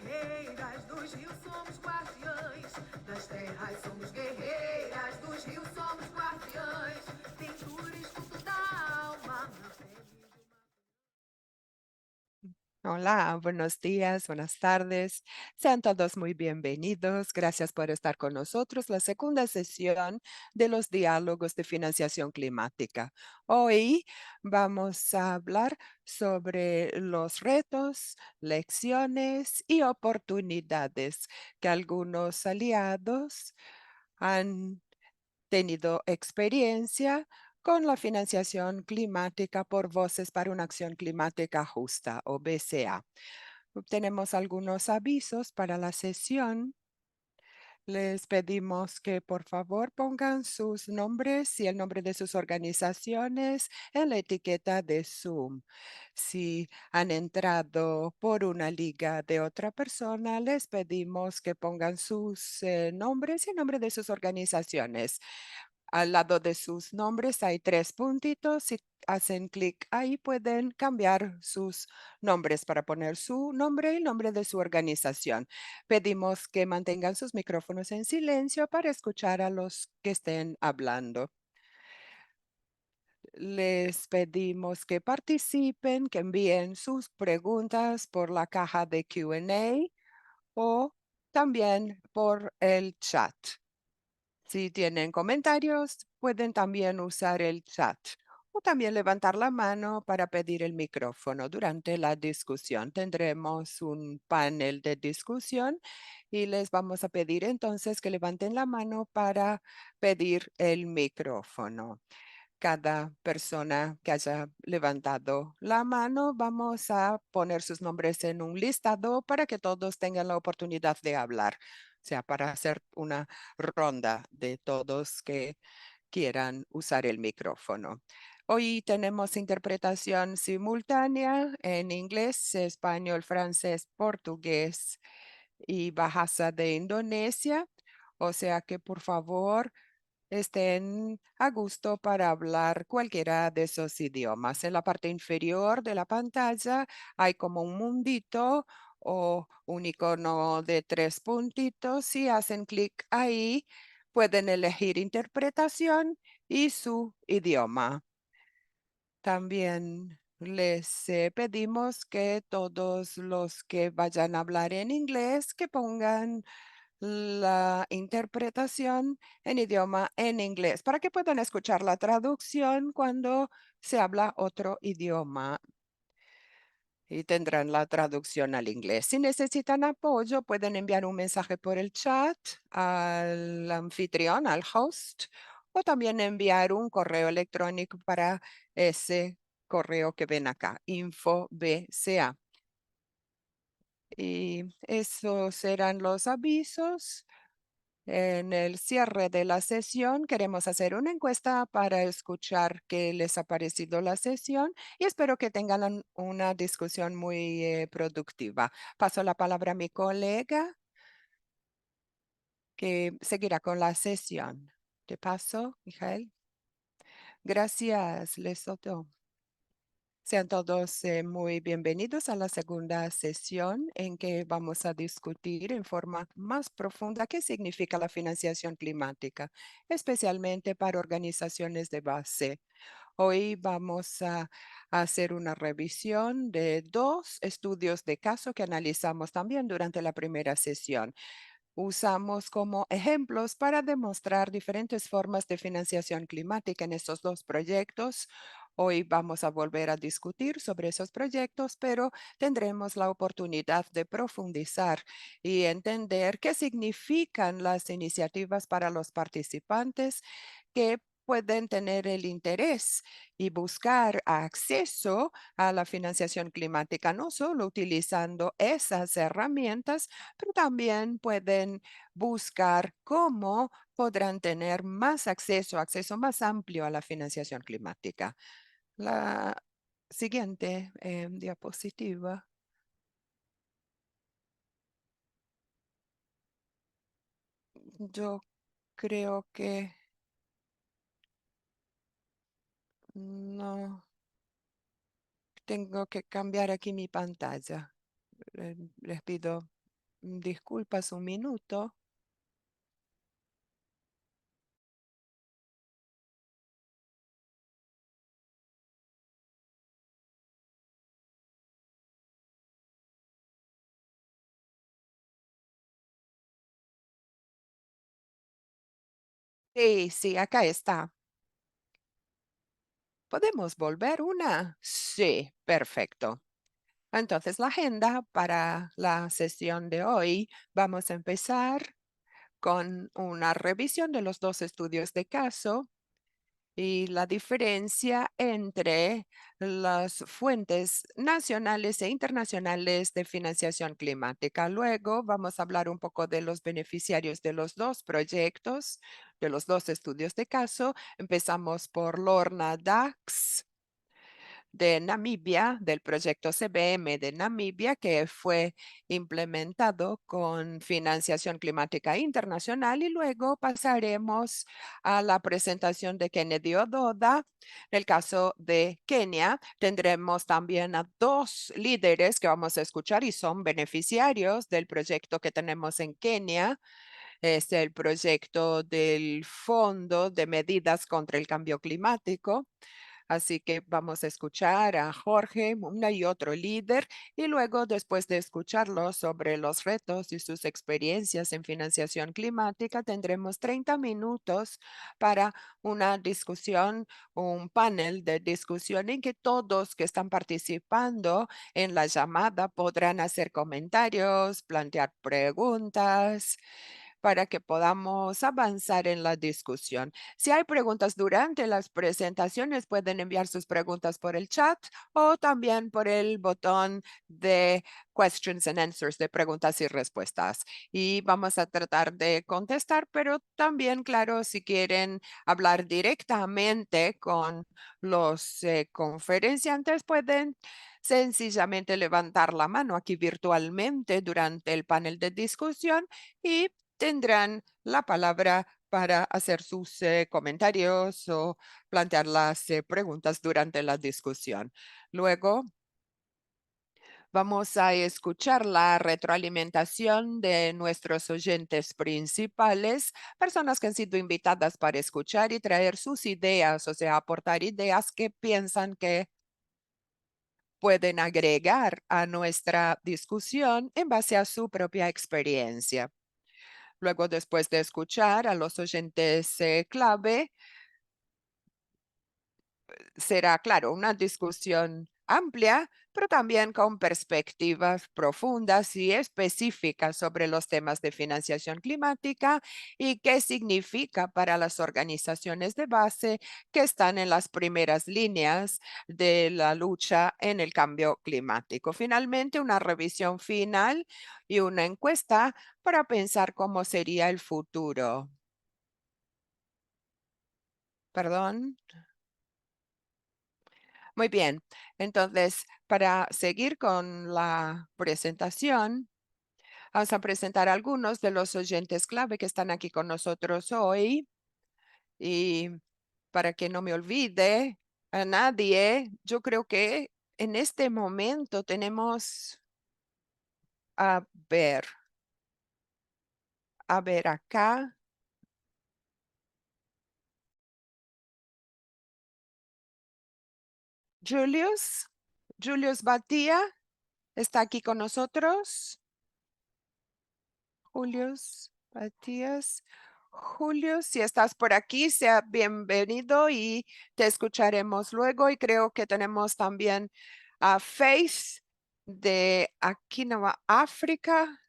guerreiras dos rios somos guardiães das terras, somos guerreiras dos rios somos guardiães. Pintura escudo da alma na pele de uma... Hola, buenos días, buenas tardes. Sean todos muy bienvenidos. Gracias por estar con nosotros. La segunda sesión de los diálogos de financiación climática. Hoy vamos a hablar sobre los retos, lecciones y oportunidades que algunos aliados han tenido experiencia con la financiación climática por Voces para una Acción Climática Justa, o BCA. Tenemos algunos avisos para la sesión. Les pedimos que por favor pongan sus nombres y el nombre de sus organizaciones en la etiqueta de Zoom. Si han entrado por una liga de otra persona, les pedimos que pongan sus nombres y el nombre de sus organizaciones. Al lado de sus nombres hay tres puntitos. Si hacen clic ahí, pueden cambiar sus nombres para poner su nombre y el nombre de su organización. Pedimos que mantengan sus micrófonos en silencio para escuchar a los que estén hablando. Les pedimos que participen, que envíen sus preguntas por la caja de Q&A o también por el chat. Si tienen comentarios, pueden también usar el chat o también levantar la mano para pedir el micrófono. Durante la discusión tendremos un panel de discusión y les vamos a pedir entonces que levanten la mano para pedir el micrófono. Cada persona que haya levantado la mano, vamos a poner sus nombres en un listado para que todos tengan la oportunidad de hablar. O sea, para hacer una ronda de todos que quieran usar el micrófono. Hoy tenemos interpretación simultánea en inglés, español, francés, portugués y Bahasa de Indonesia. O sea que por favor estén a gusto para hablar cualquiera de esos idiomas. En la parte inferior de la pantalla hay como un mundito o un icono de tres puntitos. Si hacen clic ahí, pueden elegir interpretación y su idioma. También les pedimos que todos los que vayan a hablar en inglés, que pongan la interpretación en idioma en inglés para que puedan escuchar la traducción cuando se habla otro idioma y tendrán la traducción al inglés. Si necesitan apoyo, pueden enviar un mensaje por el chat al anfitrión, al host, o también enviar un correo electrónico para ese correo que ven acá, info.bca. Y esos serán los avisos. En el cierre de la sesión queremos hacer una encuesta para escuchar qué les ha parecido la sesión y espero que tengan una discusión muy productiva. Paso la palabra a mi colega que seguirá con la sesión. Te paso, Mijael. Gracias, Lesoto. Sean todos muy bienvenidos a la segunda sesión en que vamos a discutir en forma más profunda qué significa la financiación climática, especialmente para organizaciones de base. Hoy vamos a hacer una revisión de dos estudios de caso que analizamos también durante la primera sesión. Usamos como ejemplos para demostrar diferentes formas de financiación climática en estos dos proyectos. Hoy vamos a volver a discutir sobre esos proyectos, pero tendremos la oportunidad de profundizar y entender qué significan las iniciativas para los participantes que pueden tener el interés y buscar acceso a la financiación climática, no solo utilizando esas herramientas, pero también pueden buscar cómo podrán tener más acceso más amplio a la financiación climática. La siguiente diapositiva. Yo creo que no tengo que cambiar aquí mi pantalla. Les pido. Disculpas un minuto. Sí, sí, acá está. ¿Podemos volver una? Sí, perfecto. Entonces, la agenda para la sesión de hoy, vamos a empezar con una revisión de los dos estudios de caso y la diferencia entre las fuentes nacionales e internacionales de financiación climática. Luego vamos a hablar un poco de los beneficiarios de los dos proyectos, de los dos estudios de caso. Empezamos por Lorna Dax de Namibia, del proyecto CBM de Namibia, que fue implementado con financiación climática internacional. Y luego pasaremos a la presentación de Kennedy Ododa. En el caso de Kenia, tendremos también a dos líderes que vamos a escuchar y son beneficiarios del proyecto que tenemos en Kenia. Es el proyecto del Fondo de Medidas contra el Cambio Climático. Así que vamos a escuchar a Jorge, una y otro líder, y luego, después de escucharlo sobre los retos y sus experiencias en financiación climática, tendremos 30 minutos para una discusión, un panel de discusión en que todos que están participando en la llamada podrán hacer comentarios, plantear preguntas para que podamos avanzar en la discusión. Si hay preguntas durante las presentaciones, pueden enviar sus preguntas por el chat o también por el botón de questions and answers, de preguntas y respuestas. Y vamos a tratar de contestar, pero también, claro, si quieren hablar directamente con los conferenciantes, pueden sencillamente levantar la mano aquí virtualmente durante el panel de discusión y tendrán la palabra para hacer sus comentarios o plantear las preguntas durante la discusión. Luego vamos a escuchar la retroalimentación de nuestros oyentes principales, personas que han sido invitadas para escuchar y traer sus ideas, o sea, aportar ideas que piensan que pueden agregar a nuestra discusión en base a su propia experiencia. Luego, después de escuchar a los oyentes clave, será, claro, una discusión amplia, pero también con perspectivas profundas y específicas sobre los temas de financiación climática y qué significa para las organizaciones de base que están en las primeras líneas de la lucha en el cambio climático. Finalmente, una revisión final y una encuesta para pensar cómo sería el futuro. Perdón. Muy bien. Entonces, para seguir con la presentación, vamos a presentar a algunos de los oyentes clave que están aquí con nosotros hoy. Y para que no me olvide a nadie, yo creo que en este momento tenemos, a ver, a ver acá, Julius, Julius Batía está aquí con nosotros. Julius Matías. Julio, si estás por aquí, sea bienvenido y te escucharemos luego. Y creo que tenemos también a Faith de Aquinoa, África.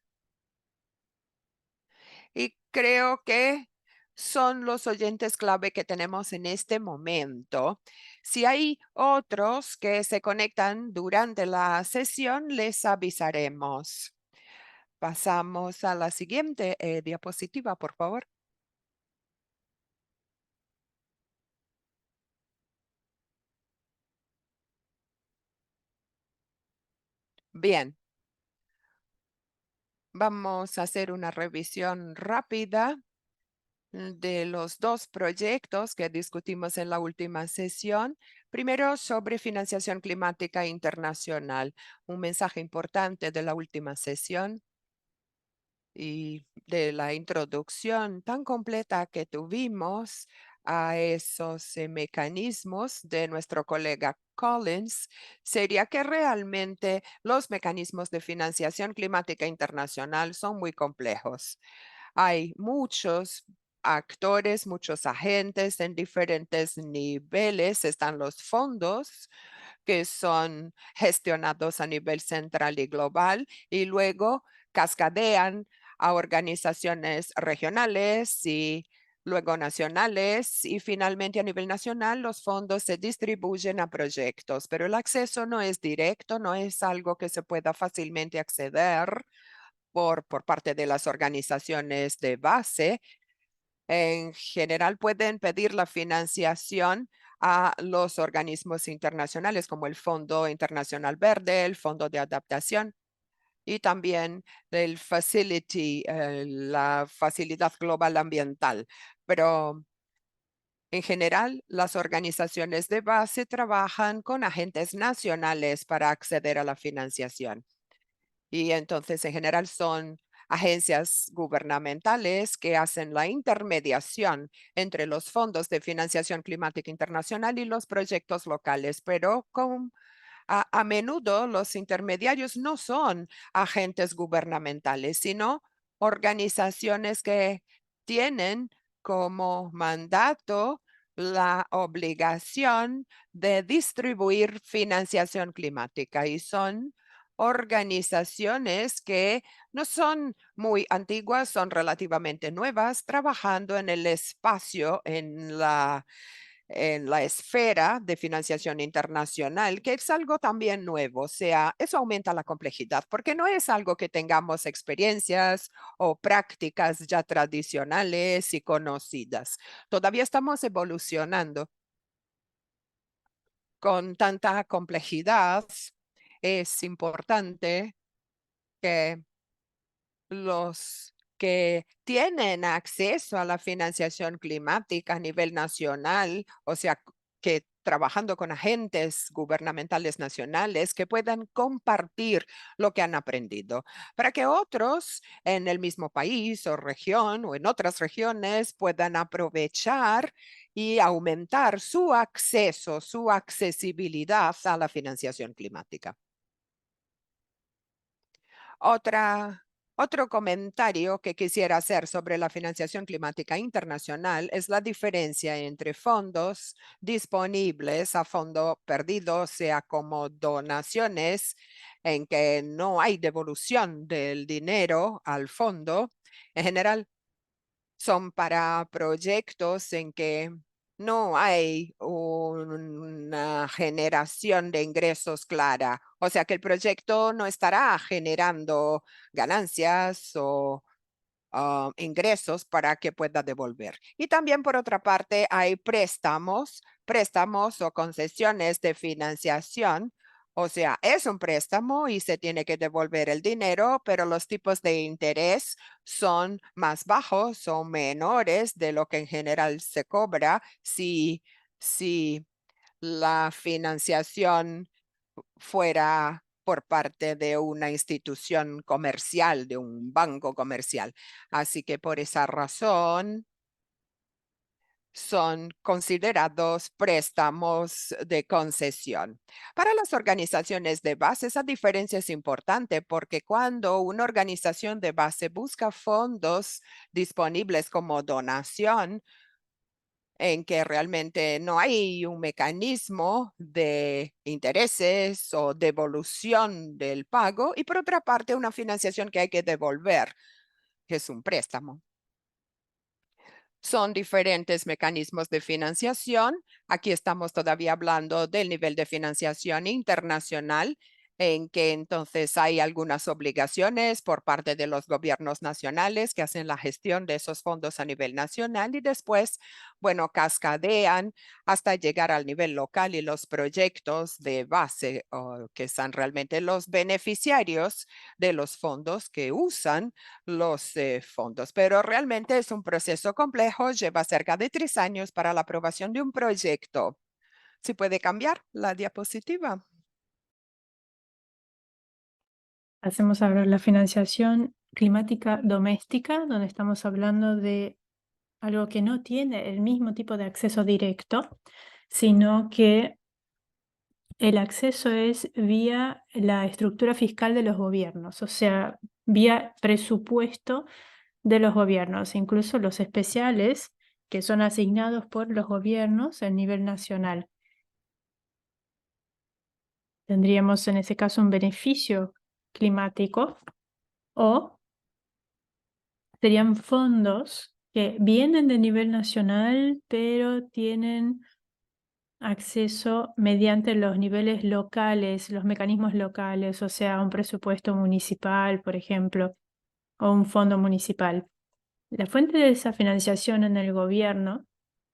Y creo que son los oyentes clave que tenemos en este momento. Si hay otros que se conectan durante la sesión, les avisaremos. Pasamos a la siguiente diapositiva, por favor. Bien, vamos a hacer una revisión rápida de los dos proyectos que discutimos en la última sesión. Primero, sobre financiación climática internacional, un mensaje importante de la última sesión. y de la introducción tan completa que tuvimos a esos mecanismos de nuestro colega Collins, sería que realmente los mecanismos de financiación climática internacional son muy complejos. Hay muchos actores, muchos agentes en diferentes niveles. Están los fondos que son gestionados a nivel central y global y luego cascadean a organizaciones regionales y luego nacionales y finalmente a nivel nacional los fondos se distribuyen a proyectos, pero el acceso no es directo, no es algo que se pueda fácilmente acceder por parte de las organizaciones de base. En general pueden pedir la financiación a los organismos internacionales como el Fondo Internacional Verde, el Fondo de Adaptación y también el Facility, la Facilidad Global Ambiental. Pero en general, las organizaciones de base trabajan con agentes nacionales para acceder a la financiación. Y entonces, en general, son agencias gubernamentales que hacen la intermediación entre los fondos de financiación climática internacional y los proyectos locales, pero a menudo los intermediarios no son agentes gubernamentales, sino organizaciones que tienen como mandato la obligación de distribuir financiación climática y son organizaciones que no son muy antiguas, son relativamente nuevas, trabajando en el espacio, en la esfera de financiación internacional, que es algo también nuevo. O sea, eso aumenta la complejidad, porque no es algo que tengamos experiencias o prácticas ya tradicionales y conocidas. Todavía estamos evolucionando con tanta complejidad. Es importante que los que tienen acceso a la financiación climática a nivel nacional, o sea, que trabajando con agentes gubernamentales nacionales que puedan compartir lo que han aprendido, para que otros en el mismo país o región o en otras regiones puedan aprovechar y aumentar su acceso, su accesibilidad a la financiación climática. Otra, otro comentario que quisiera hacer sobre la financiación climática internacional es la diferencia entre fondos disponibles a fondo perdido, sea como donaciones, en que no hay devolución del dinero al fondo. En general, son para proyectos en que no hay una generación de ingresos clara. O sea que el proyecto no estará generando ganancias o ingresos para que pueda devolver. Y también, por otra parte, hay préstamos o concesiones de financiación. O sea, es un préstamo y se tiene que devolver el dinero, pero los tipos de interés son más bajos o menores de lo que en general se cobra si la financiación fuera por parte de una institución comercial, de un banco comercial. Así que por esa razón son considerados préstamos de concesión. Para las organizaciones de base, esa diferencia es importante porque cuando una organización de base busca fondos disponibles como donación, en que realmente no hay un mecanismo de intereses o devolución del pago y por otra parte una financiación que hay que devolver, que es un préstamo. Son diferentes mecanismos de financiación. Aquí estamos todavía hablando del nivel de financiación internacional, en que entonces hay algunas obligaciones por parte de los gobiernos nacionales que hacen la gestión de esos fondos a nivel nacional y después, bueno, cascadean hasta llegar al nivel local y los proyectos de base, que son realmente los beneficiarios de los fondos que usan los fondos. Pero realmente es un proceso complejo, lleva cerca de 3 años para la aprobación de un proyecto. ¿Se puede cambiar la diapositiva? Hacemos ahora la financiación climática doméstica, donde estamos hablando de algo que no tiene el mismo tipo de acceso directo, sino que el acceso es vía la estructura fiscal de los gobiernos, o sea, vía presupuesto de los gobiernos, incluso los especiales que son asignados por los gobiernos a nivel nacional. Tendríamos en ese caso un beneficio climático o serían fondos que vienen de nivel nacional, pero tienen acceso mediante los niveles locales, los mecanismos locales, o sea, un presupuesto municipal, por ejemplo, o un fondo municipal. La fuente de esa financiación en el gobierno,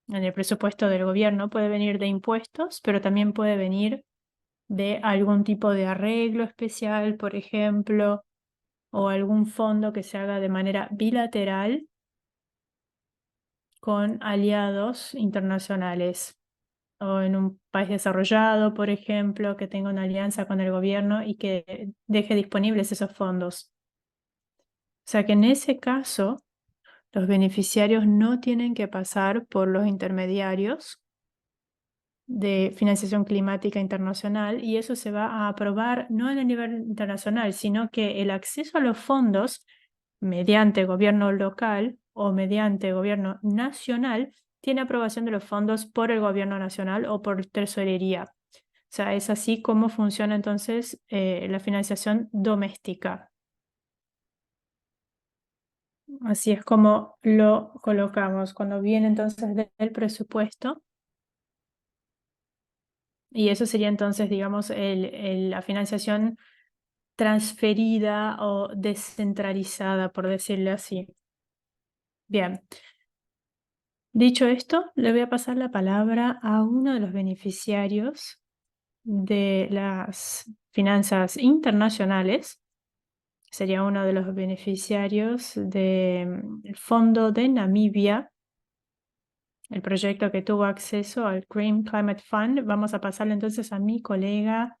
en el presupuesto del gobierno, puede venir de impuestos, pero también puede venir de algún tipo de arreglo especial, por ejemplo, o algún fondo que se haga de manera bilateral con aliados internacionales o en un país desarrollado, por ejemplo, que tenga una alianza con el gobierno y que deje disponibles esos fondos. O sea que en ese caso, los beneficiarios no tienen que pasar por los intermediarios de financiación climática internacional y eso se va a aprobar no a nivel internacional, sino que el acceso a los fondos mediante gobierno local o mediante gobierno nacional tiene aprobación de los fondos por el gobierno nacional o por tesorería. O sea, es así como funciona entonces la financiación doméstica. Así es como lo colocamos cuando viene entonces del presupuesto. Y eso sería entonces, digamos, la financiación transferida o descentralizada, por decirlo así. Bien. Dicho esto, le voy a pasar la palabra a uno de los beneficiarios de las finanzas internacionales. Sería uno de los beneficiarios del Fondo de Namibia, el proyecto que tuvo acceso al Green Climate Fund. Vamos a pasarle entonces a mi colega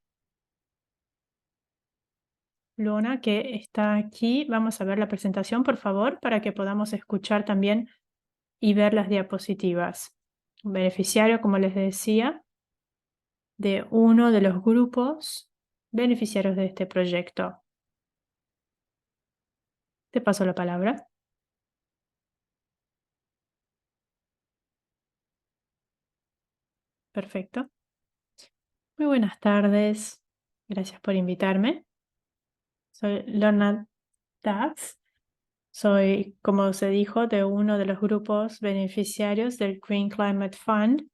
Luna, que está aquí. Vamos a ver la presentación, por favor, para que podamos escuchar también y ver las diapositivas. Un beneficiario, como les decía, de uno de los grupos beneficiarios de este proyecto. Te paso la palabra. Perfecto. Muy buenas tardes. Gracias por invitarme. Soy Lorna Dax. Soy, como se dijo, de uno de los grupos beneficiarios del Green Climate Fund.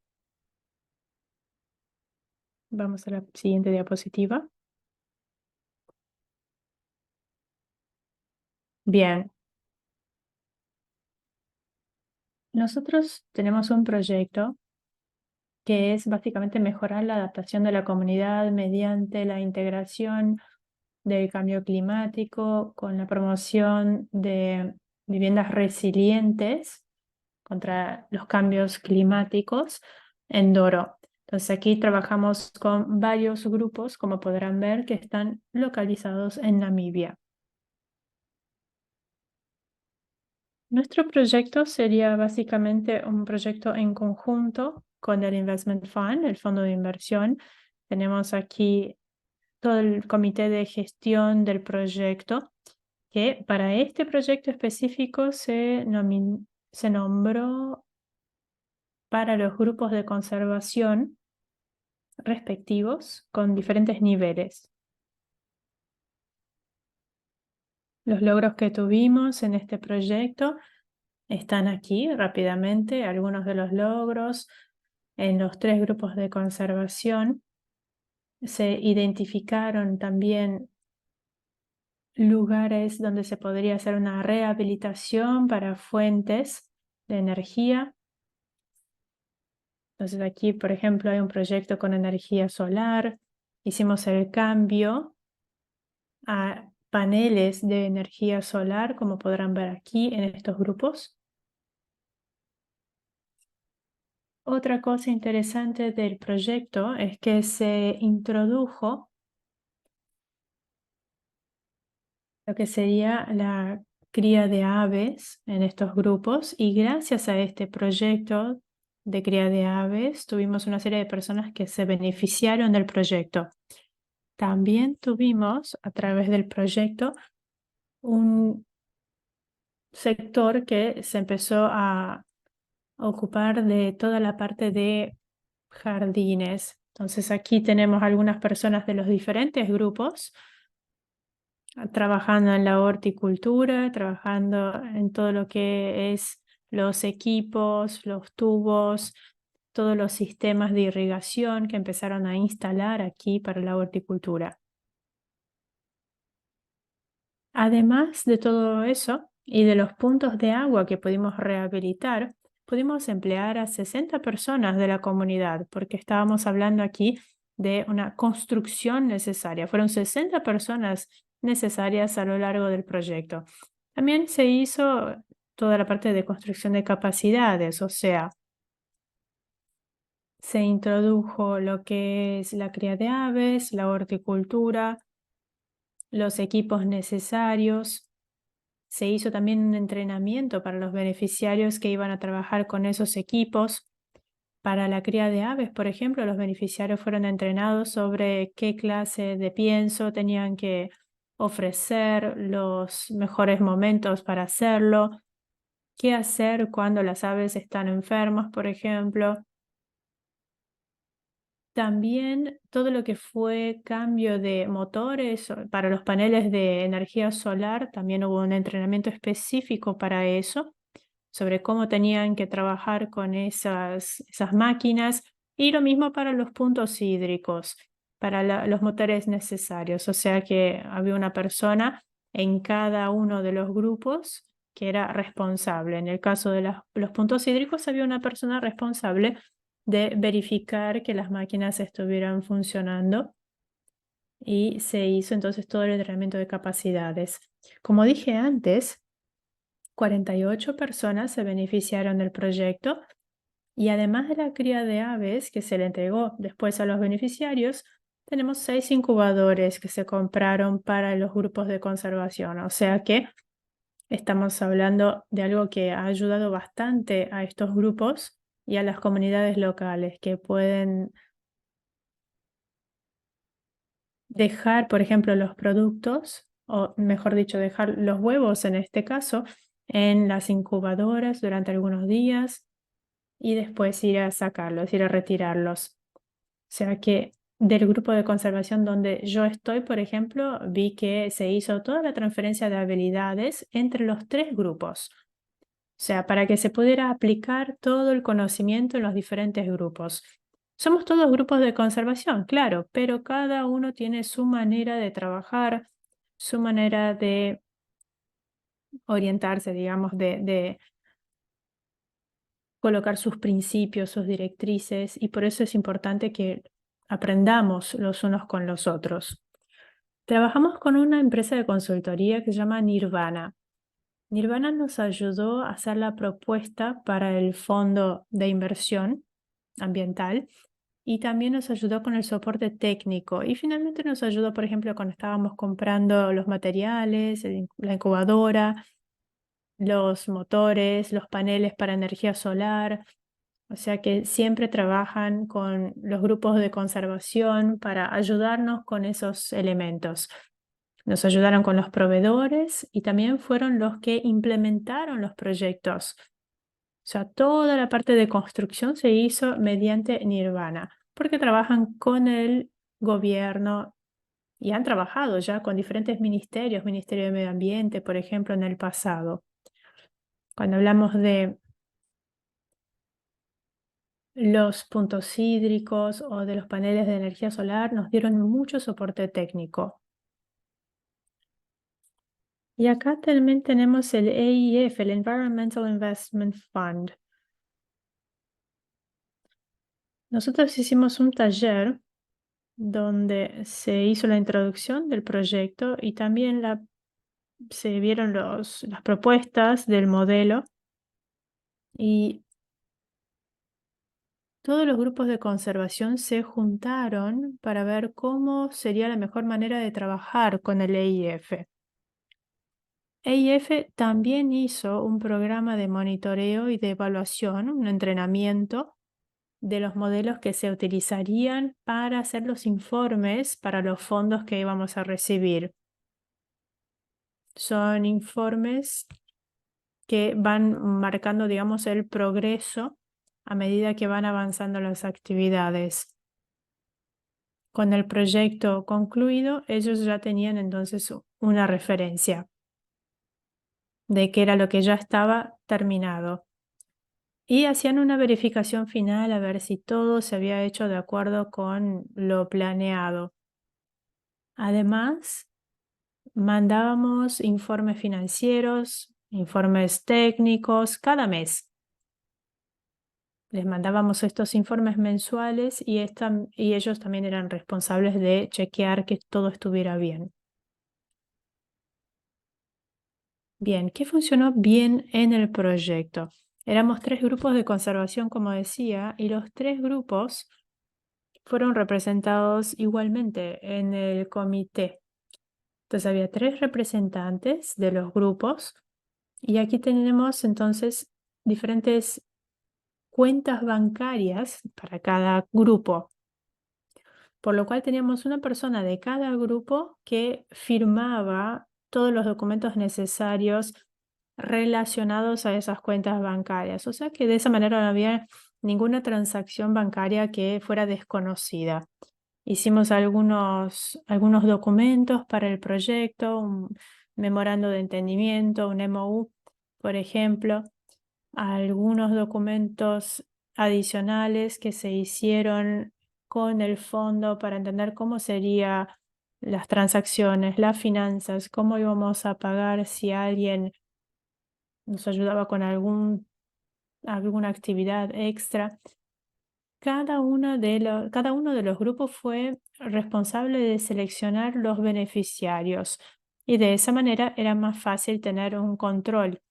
Vamos a la siguiente diapositiva. Bien. Nosotros tenemos un proyecto que es básicamente mejorar la adaptación de la comunidad mediante la integración del cambio climático con la promoción de viviendas resilientes contra los cambios climáticos en Doro. Entonces aquí trabajamos con varios grupos, como podrán ver, que están localizados en Namibia. Nuestro proyecto sería básicamente un proyecto en conjunto con el Investment Fund, el fondo de inversión. Tenemos aquí todo el comité de gestión del proyecto, que para este proyecto específico se nombró para los grupos de conservación respectivos con diferentes niveles. Los logros que tuvimos en este proyecto están aquí rápidamente, algunos de los logros. En los 3 grupos de conservación se identificaron también lugares donde se podría hacer una rehabilitación para fuentes de energía. Entonces aquí, por ejemplo, hay un proyecto con energía solar. Hicimos el cambio a paneles de energía solar, como podrán ver aquí en estos grupos. Otra cosa interesante del proyecto es que se lo que sería la cría de aves en estos grupos, y gracias a este proyecto de cría de aves tuvimos una serie de personas que se beneficiaron del proyecto. También tuvimos a través del proyecto un sector que se empezó a ocupar de toda la parte de jardines. Entonces aquí tenemos algunas personas de los diferentes grupos trabajando en la horticultura, trabajando en todo lo que es los equipos, los tubos, todos los sistemas de irrigación que empezaron a instalar aquí para la horticultura. Además de todo eso y de los puntos de agua que pudimos rehabilitar, pudimos emplear a 60 personas de la comunidad, porque estábamos hablando aquí de una construcción necesaria. Fueron 60 personas necesarias a lo largo del proyecto. También se hizo toda la parte de construcción de capacidades, o sea, se introdujo lo que es la cría de aves, la horticultura, los equipos necesarios. Se hizo también un entrenamiento para los beneficiarios que iban a trabajar con esos equipos. Para la cría de aves, por ejemplo, los beneficiarios fueron entrenados sobre qué clase de pienso tenían que ofrecer, los mejores momentos para hacerlo, qué hacer cuando las aves están enfermas, por ejemplo. También todo lo que fue cambio de motores para los paneles de energía solar, también hubo un entrenamiento específico para eso, sobre cómo tenían que trabajar con esas máquinas, y lo mismo para los puntos hídricos, para los motores necesarios. O sea que había una persona en cada uno de los grupos que era responsable. En el caso de los puntos hídricos había una persona responsable de verificar que las máquinas estuvieran funcionando, y se hizo entonces todo el entrenamiento de capacidades. Como dije antes, 48 personas se beneficiaron del proyecto, y además de la cría de aves que se le entregó después a los beneficiarios, tenemos 6 incubadores que se compraron para los grupos de conservación. O sea que estamos hablando de algo que ha ayudado bastante a estos grupos y a las comunidades locales, que pueden dejar, por ejemplo, los productos, o mejor dicho, dejar los huevos en este caso, en las incubadoras durante algunos días y después ir a sacarlos, ir a retirarlos. O sea que del grupo de conservación donde yo estoy, por ejemplo, vi que se hizo toda la transferencia de habilidades entre los 3 grupos. O sea, para que se pudiera aplicar todo el conocimiento en los diferentes grupos. Somos todos grupos de conservación, claro, pero cada uno tiene su manera de trabajar, su manera de orientarse, digamos, de colocar sus principios, sus directrices, y por eso es importante que aprendamos los unos con los otros. Trabajamos con una empresa de consultoría que se llama Nirvana. Nirvana nos ayudó a hacer la propuesta para el fondo de inversión ambiental, y también nos ayudó con el soporte técnico, y finalmente nos ayudó, por ejemplo, cuando estábamos comprando los materiales, la incubadora, los motores, los paneles para energía solar. O sea que siempre trabajan con los grupos de conservación para ayudarnos con esos elementos. Nos ayudaron con los proveedores y también fueron los que implementaron los proyectos. O sea, toda la parte de construcción se hizo mediante Nirvana, porque trabajan con el gobierno y han trabajado ya con diferentes ministerios, Ministerio de Medio Ambiente, por ejemplo, en el pasado. Cuando hablamos de los puntos hídricos o de los paneles de energía solar, nos dieron mucho soporte técnico. Y acá también tenemos el EIF, el Environmental Investment Fund. Nosotros hicimos un taller donde se hizo la introducción del proyecto y también se vieron las propuestas del modelo, y todos los grupos de conservación se juntaron para ver cómo sería la mejor manera de trabajar con el EIF. EIF también hizo un programa de monitoreo y de evaluación, un entrenamiento de los modelos que se utilizarían para hacer los informes para los fondos que íbamos a recibir. Son informes que van marcando, digamos, el progreso a medida que van avanzando las actividades. Con el proyecto concluido, ellos ya tenían entonces una referencia de qué era lo que ya estaba terminado. Y hacían una verificación final a ver si todo se había hecho de acuerdo con lo planeado. Además, mandábamos informes financieros, informes técnicos cada mes. Les mandábamos estos informes mensuales y ellos también eran responsables de chequear que todo estuviera bien. Bien, ¿qué funcionó bien en el proyecto? Éramos 3 grupos de conservación, como decía, y los 3 grupos fueron representados igualmente en el comité. Entonces había 3 representantes de los grupos y aquí tenemos entonces diferentes cuentas bancarias para cada grupo, por lo cual teníamos una persona de cada grupo que firmaba todos los documentos necesarios relacionados a esas cuentas bancarias. O sea que de esa manera no había ninguna transacción bancaria que fuera desconocida. Hicimos algunos documentos para el proyecto, un memorando de entendimiento, un MOU, por ejemplo, algunos documentos adicionales que se hicieron con el fondo para entender cómo serían las transacciones, las finanzas, cómo íbamos a pagar si alguien nos ayudaba con alguna actividad extra. Cada uno de los grupos fue responsable de seleccionar los beneficiarios y de esa manera era más fácil tener un control.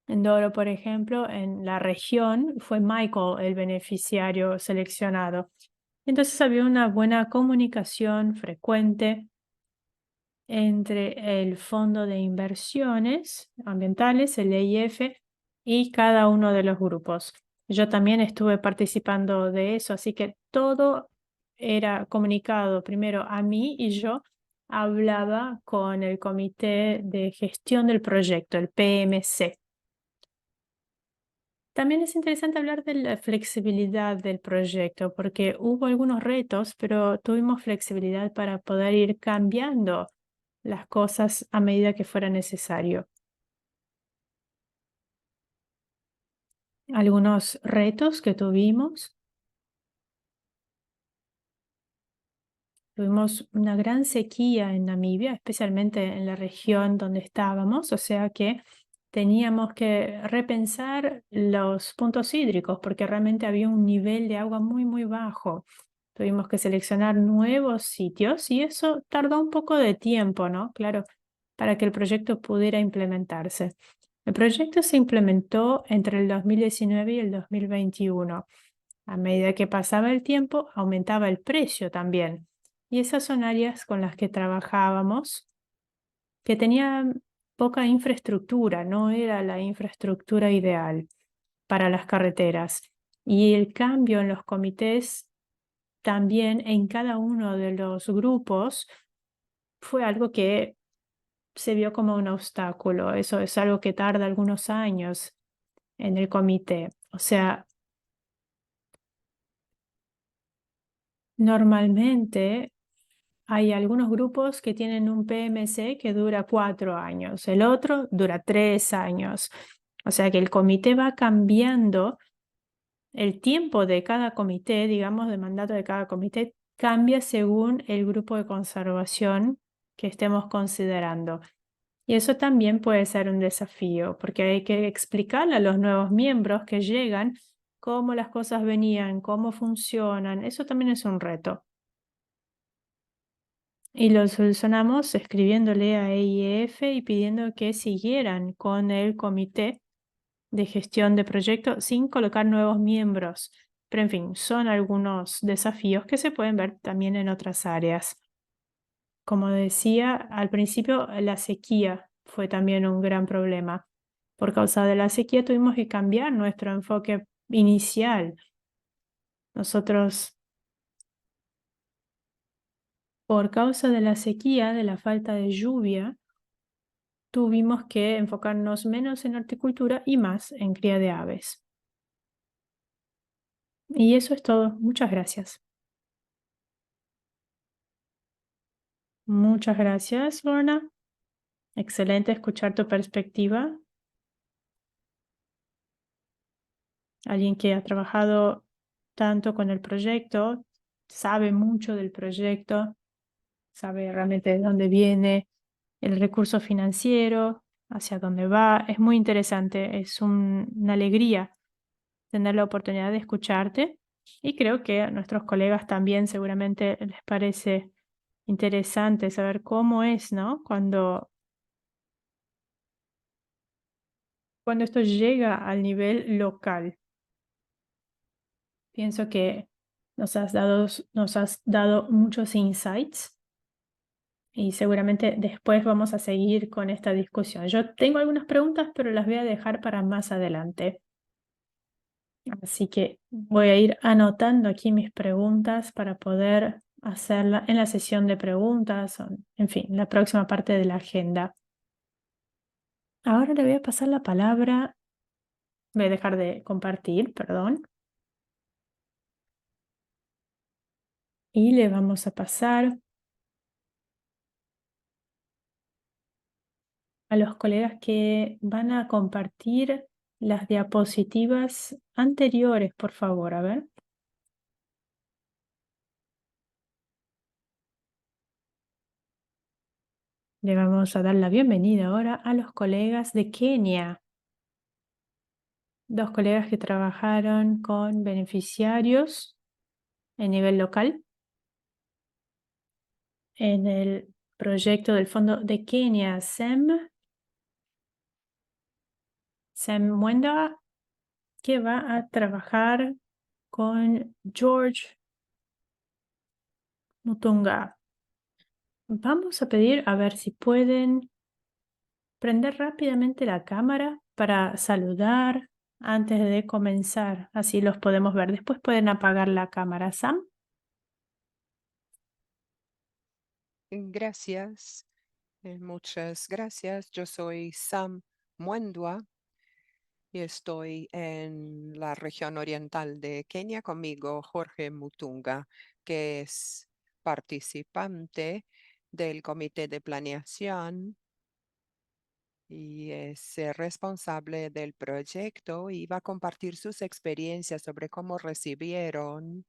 En Doro, por ejemplo, en la región fue Michael el beneficiario seleccionado. Entonces había una buena comunicación frecuente entre el Fondo de Inversiones Ambientales, el EIF, y cada uno de los grupos. Yo también estuve participando de eso, así que todo era comunicado primero a mí y yo hablaba con el Comité de Gestión del Proyecto, el PMC. También es interesante hablar de la flexibilidad del proyecto, porque hubo algunos retos, pero tuvimos flexibilidad para poder ir cambiando las cosas a medida que fuera necesario. Algunos retos que tuvimos una gran sequía en Namibia, especialmente en la región donde estábamos, o sea que teníamos que repensar los puntos hídricos porque realmente había un nivel de agua muy, muy bajo. Tuvimos que seleccionar nuevos sitios y eso tardó un poco de tiempo, ¿no? Claro, para que el proyecto pudiera implementarse. El proyecto se implementó entre el 2019 y el 2021. A medida que pasaba el tiempo, aumentaba el precio también. Y esas son áreas con las que trabajábamos, que tenían poca infraestructura, no era la infraestructura ideal para las carreteras. Y el cambio en los comités también en cada uno de los grupos fue algo que se vio como un obstáculo. Eso es algo que tarda algunos años en el comité. O sea, normalmente hay algunos grupos que tienen un PMC que dura 4 años, el otro dura 3 años. O sea que el comité va cambiando, el tiempo de cada comité, digamos, de mandato de cada comité, cambia según el grupo de conservación que estemos considerando. Y eso también puede ser un desafío, porque hay que explicarle a los nuevos miembros que llegan cómo las cosas venían, cómo funcionan. Eso también es un reto. Y lo solucionamos escribiéndole a EIF y pidiendo que siguieran con el comité de gestión de proyecto sin colocar nuevos miembros. Pero en fin, son algunos desafíos que se pueden ver también en otras áreas. Como decía al principio, la sequía fue también un gran problema. Por causa de la sequía tuvimos que cambiar nuestro enfoque inicial. Nosotros, por causa de la sequía, de la falta de lluvia, tuvimos que enfocarnos menos en horticultura y más en cría de aves. Y eso es todo. Muchas gracias. Muchas gracias, Lorna. Excelente escuchar tu perspectiva. Alguien que ha trabajado tanto con el proyecto, sabe mucho del proyecto, sabe realmente de dónde viene el recurso financiero, hacia dónde va. Es muy interesante, es una alegría tener la oportunidad de escucharte y creo que a nuestros colegas también seguramente les parece interesante saber cómo es, ¿no? Cuando esto llega al nivel local. Pienso que nos has dado muchos insights y seguramente después vamos a seguir con esta discusión. Yo tengo algunas preguntas, pero las voy a dejar para más adelante. Así que voy a ir anotando aquí mis preguntas para poder hacerla en la sesión de preguntas, o, en fin, la próxima parte de la agenda. Ahora le voy a pasar la palabra, voy a dejar de compartir, perdón, y le vamos a pasar a los colegas que van a compartir las diapositivas anteriores, por favor, a ver. Le vamos a dar la bienvenida ahora a los colegas de Kenia. Dos colegas que trabajaron con beneficiarios a nivel local en el proyecto del Fondo de Kenia, Sam Mwenda, que va a trabajar con George Mutunga. Vamos a pedir a ver si pueden prender rápidamente la cámara para saludar antes de comenzar. Así los podemos ver. Después pueden apagar la cámara. Sam. Gracias, muchas gracias. Yo soy Sam Mwendwa y estoy en la región oriental de Kenia conmigo Jorge Mutunga, que es participante del comité de planeación y es responsable del proyecto y va a compartir sus experiencias sobre cómo recibieron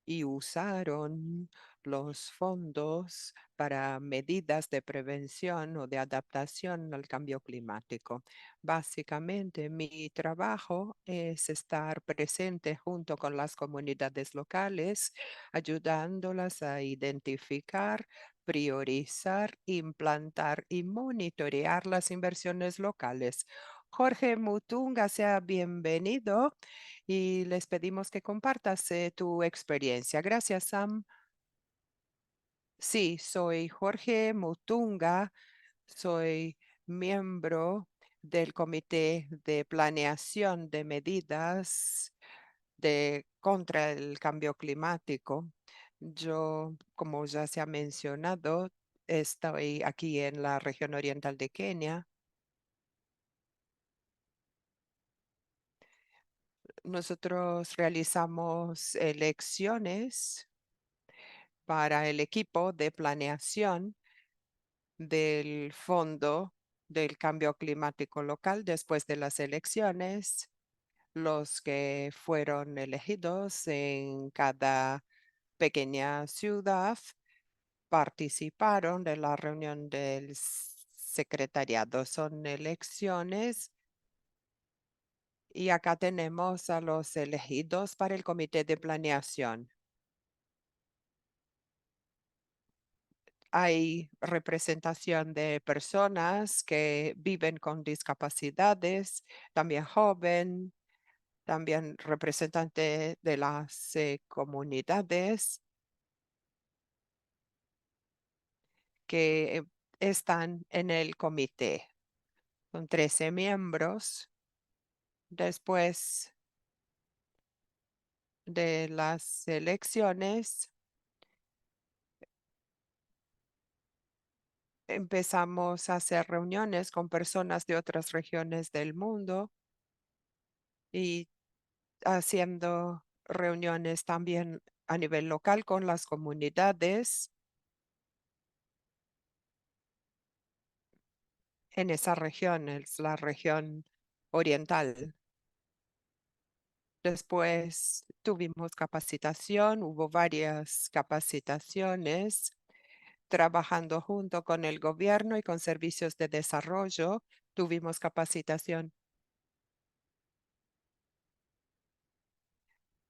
y usaron los fondos para medidas de prevención o de adaptación al cambio climático. Básicamente, mi trabajo es estar presente junto con las comunidades locales, ayudándolas a identificar, priorizar, implantar y monitorear las inversiones locales. Jorge Mutunga, sea bienvenido y les pedimos que compartas tu experiencia. Gracias, Sam. Sí, soy Jorge Mutunga, soy miembro del Comité de Planeación de Medidas contra el Cambio Climático. Yo, como ya se ha mencionado, estoy aquí en la región oriental de Kenia. Nosotros realizamos elecciones para el equipo de planeación del Fondo del Cambio Climático Local después de las elecciones. Los que fueron elegidos en cada pequeña ciudad participaron de la reunión del secretariado. Son elecciones y acá tenemos a los elegidos para el comité de planeación. Hay representación de personas que viven con discapacidades, también joven, también representante de las comunidades que están en el comité. Son 13 miembros. Después de las elecciones, empezamos a hacer reuniones con personas de otras regiones del mundo y haciendo reuniones también a nivel local con las comunidades en esa región, es la región oriental. Después tuvimos capacitación, hubo varias capacitaciones trabajando junto con el gobierno y con servicios de desarrollo. Tuvimos capacitación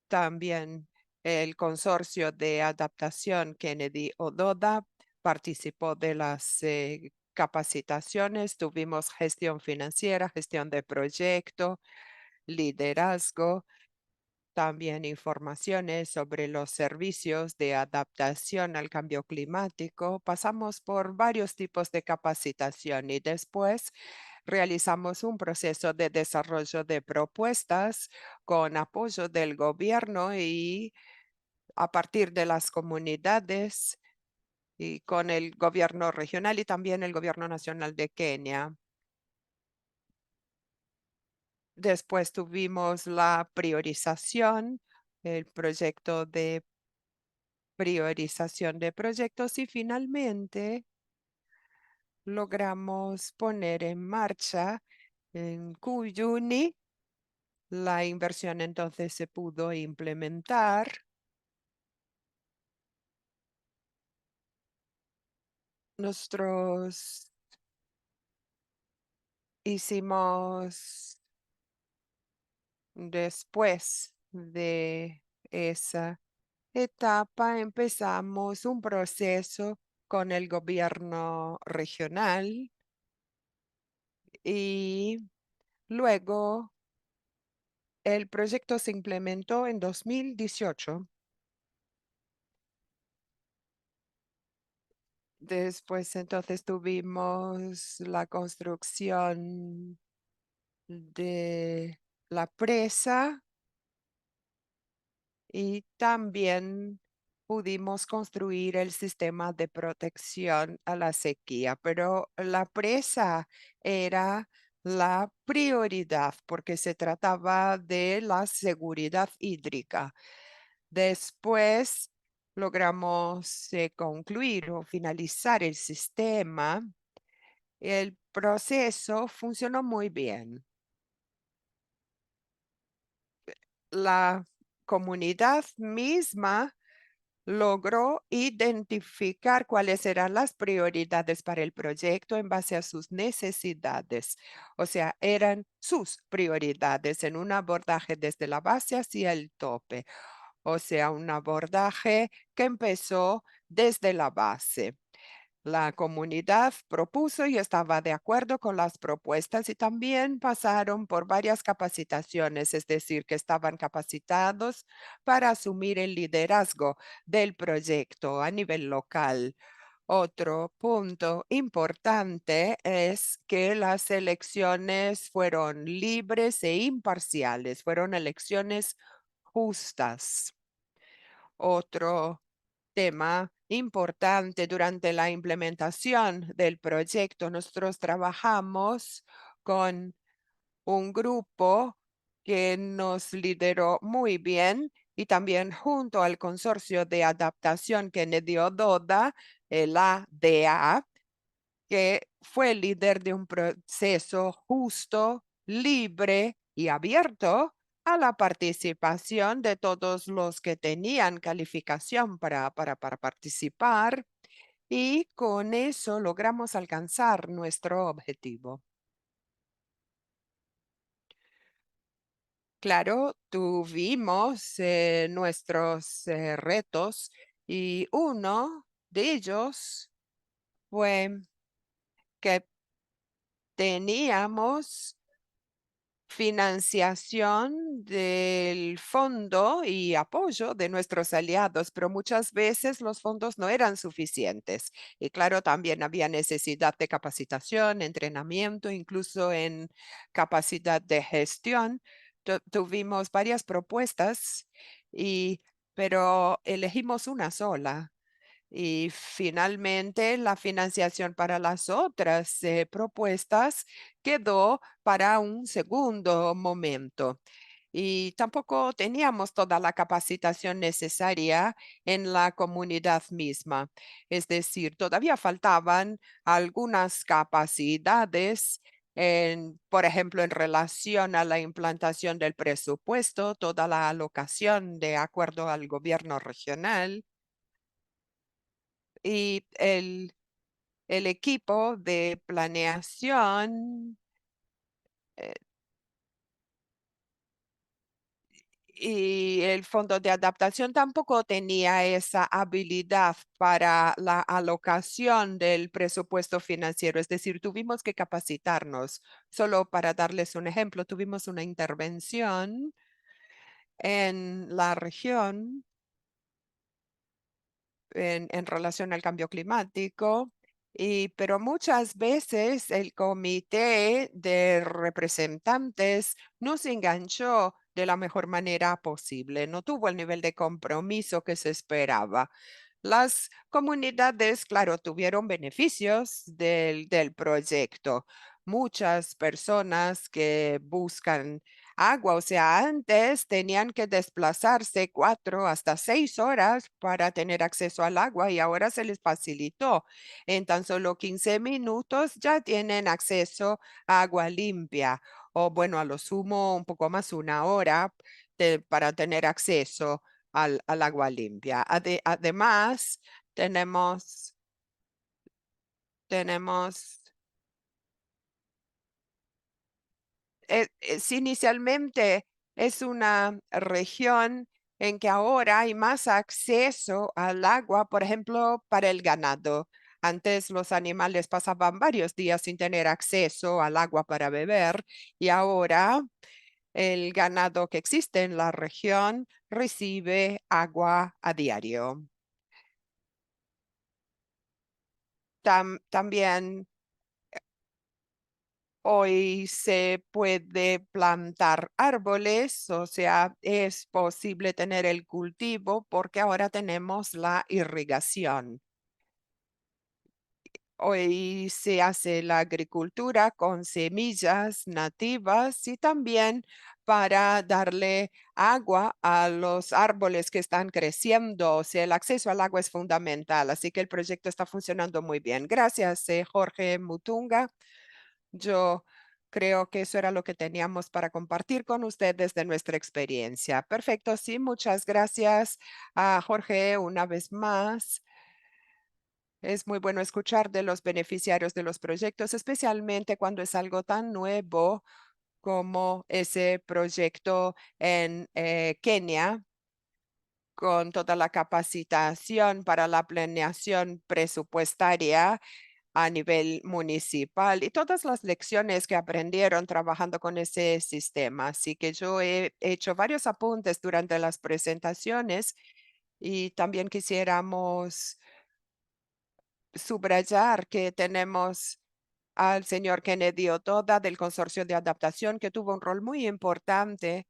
también. El consorcio de adaptación Kennedy Ododa participó de las capacitaciones. Tuvimos gestión financiera, gestión de proyecto, liderazgo, también informaciones sobre los servicios de adaptación al cambio climático. Pasamos por varios tipos de capacitación y después realizamos un proceso de desarrollo de propuestas con apoyo del gobierno y a partir de las comunidades y con el gobierno regional y también el gobierno nacional de Kenia. Después tuvimos la priorización, el proyecto de priorización de proyectos y finalmente logramos poner en marcha en Cuyuni. La inversión entonces se pudo implementar. Nosotros hicimos después de esa etapa, empezamos un proceso con el gobierno regional y luego el proyecto se implementó en 2018. Después entonces tuvimos la construcción de la presa y también pudimos construir el sistema de protección a la sequía, pero la presa era la prioridad porque se trataba de la seguridad hídrica. Después logramos concluir o finalizar el sistema. El proceso funcionó muy bien. La comunidad misma logró identificar cuáles eran las prioridades para el proyecto en base a sus necesidades. O sea, eran sus prioridades en un abordaje desde la base hacia el tope. O sea, un abordaje que empezó desde la base. La comunidad propuso y estaba de acuerdo con las propuestas y también pasaron por varias capacitaciones, es decir, que estaban capacitados para asumir el liderazgo del proyecto a nivel local. Otro punto importante es que las elecciones fueron libres e imparciales, fueron elecciones justas. Otro tema importante durante la implementación del proyecto. Nosotros trabajamos con un grupo que nos lideró muy bien y también junto al consorcio de adaptación Kennedy Ododa, el ADA, que fue el líder de un proceso justo, libre y abierto a la participación de todos los que tenían calificación para participar y con eso logramos alcanzar nuestro objetivo. Claro, tuvimos nuestros retos y uno de ellos fue que teníamos financiación del fondo y apoyo de nuestros aliados, pero muchas veces los fondos no eran suficientes. Y claro, también había necesidad de capacitación, entrenamiento, incluso en capacidad de gestión. Tuvimos varias propuestas pero elegimos una sola. Y finalmente, la financiación para las otras propuestas quedó para un segundo momento. Y tampoco teníamos toda la capacitación necesaria en la comunidad misma. Es decir, todavía faltaban algunas capacidades. Por ejemplo, en relación a la implantación del presupuesto, toda la alocación de acuerdo al gobierno regional y el equipo de planeación eh, y el fondo de adaptación tampoco tenía esa habilidad para la alocación del presupuesto financiero. Es decir, tuvimos que capacitarnos. Solo para darles un ejemplo, tuvimos una intervención en la región en relación al cambio climático. Pero muchas veces el comité de representantes no se enganchó de la mejor manera posible, no tuvo el nivel de compromiso que se esperaba. Las comunidades, claro, tuvieron beneficios del proyecto. Muchas personas que buscan agua, o sea, antes tenían que desplazarse 4 hasta 6 horas para tener acceso al agua y ahora se les facilitó. En tan solo 15 minutos ya tienen acceso a agua limpia o bueno, a lo sumo un poco más 1 hora para tener acceso al agua limpia. Además, tenemos, tenemos sí, inicialmente es una región en que ahora hay más acceso al agua, por ejemplo, para el ganado. Antes los animales pasaban varios días sin tener acceso al agua para beber y ahora el ganado que existe en la región recibe agua a diario. También hoy se puede plantar árboles, o sea, es posible tener el cultivo porque ahora tenemos la irrigación. Hoy se hace la agricultura con semillas nativas y también para darle agua a los árboles que están creciendo. O sea, el acceso al agua es fundamental, así que el proyecto está funcionando muy bien. Gracias, Jorge Mutunga. Yo creo que eso era lo que teníamos para compartir con ustedes de nuestra experiencia. Perfecto, sí, muchas gracias a Jorge una vez más. Es muy bueno escuchar de los beneficiarios de los proyectos, especialmente cuando es algo tan nuevo como ese proyecto en Kenia, con toda la capacitación para la planeación presupuestaria a nivel municipal y todas las lecciones que aprendieron trabajando con ese sistema. Así que yo he hecho varios apuntes durante las presentaciones y también quisiéramos subrayar que tenemos al señor Kennedy Otoda del Consorcio de Adaptación, que tuvo un rol muy importante,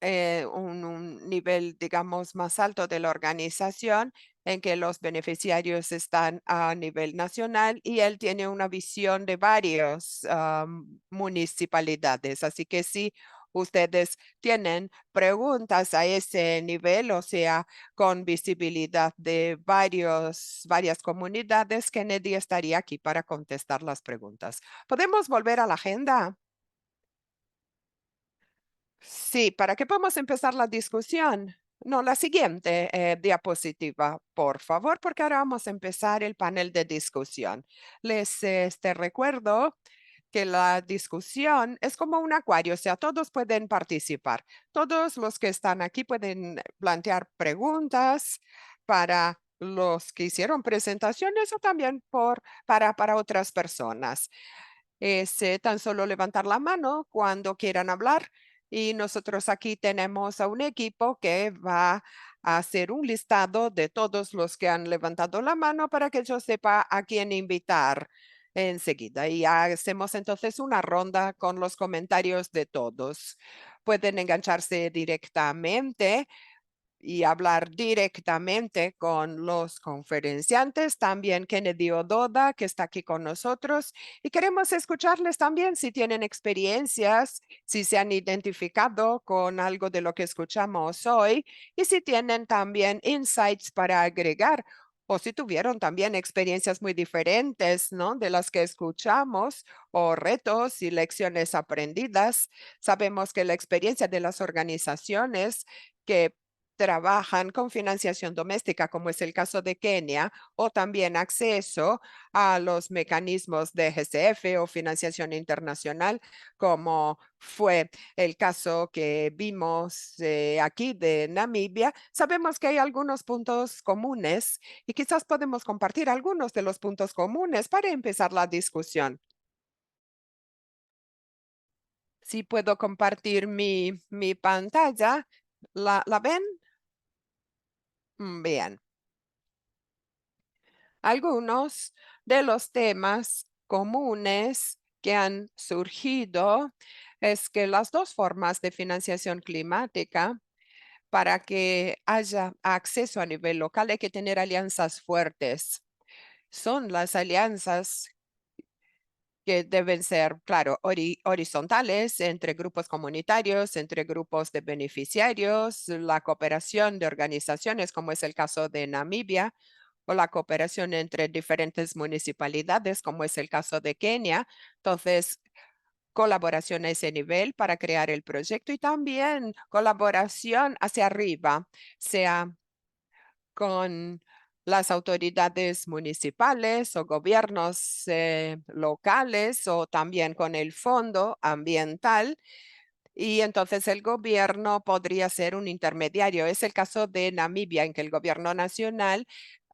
un nivel, digamos, más alto de la organización, en que los beneficiarios están a nivel nacional y él tiene una visión de varias municipalidades. Así que si ustedes tienen preguntas a ese nivel, o sea, con visibilidad de varias comunidades, Kennedy estaría aquí para contestar las preguntas. ¿Podemos volver a la agenda? Sí, para que podamos empezar la discusión. No, la siguiente diapositiva, por favor, porque ahora vamos a empezar el panel de discusión. Les recuerdo que la discusión es como un acuario, o sea, todos pueden participar. Todos los que están aquí pueden plantear preguntas para los que hicieron presentaciones o también para otras personas. Es tan solo levantar la mano cuando quieran hablar y nosotros aquí tenemos a un equipo que va a hacer un listado de todos los que han levantado la mano para que yo sepa a quién invitar enseguida. Y hacemos entonces una ronda con los comentarios de todos. Pueden engancharse directamente y hablar directamente con los conferenciantes, también Kennedy Ododa, que está aquí con nosotros, y queremos escucharles también si tienen experiencias, si se han identificado con algo de lo que escuchamos hoy y si tienen también insights para agregar. O si tuvieron también experiencias muy diferentes, ¿no? De las que escuchamos, o retos y lecciones aprendidas. Sabemos que la experiencia de las organizaciones que trabajan con financiación doméstica, como es el caso de Kenia, o también acceso a los mecanismos de GCF o financiación internacional, como fue el caso que vimos aquí de Namibia. Sabemos que hay algunos puntos comunes y quizás podemos compartir algunos de los puntos comunes para empezar la discusión. Si puedo compartir mi pantalla, ¿la ven? Bien. Algunos de los temas comunes que han surgido es que las dos formas de financiación climática, para que haya acceso a nivel local, hay que tener alianzas fuertes. Son las alianzas que deben ser, claro, horizontales entre grupos comunitarios, entre grupos de beneficiarios, la cooperación de organizaciones, como es el caso de Namibia, o la cooperación entre diferentes municipalidades, como es el caso de Kenia. Entonces, colaboración a ese nivel para crear el proyecto y también colaboración hacia arriba, sea con las autoridades municipales o gobiernos locales o también con el fondo ambiental. Y entonces el gobierno podría ser un intermediario. Es el caso de Namibia, en que el gobierno nacional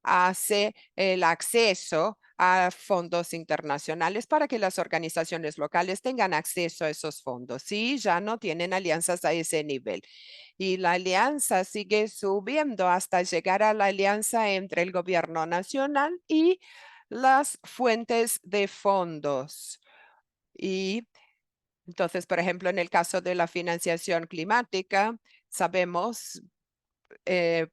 hace el acceso a fondos internacionales para que las organizaciones locales tengan acceso a esos fondos. Sí, ya no tienen alianzas a ese nivel. Y la alianza sigue subiendo hasta llegar a la alianza entre el gobierno nacional y las fuentes de fondos. Y entonces, por ejemplo, en el caso de la financiación climática, sabemos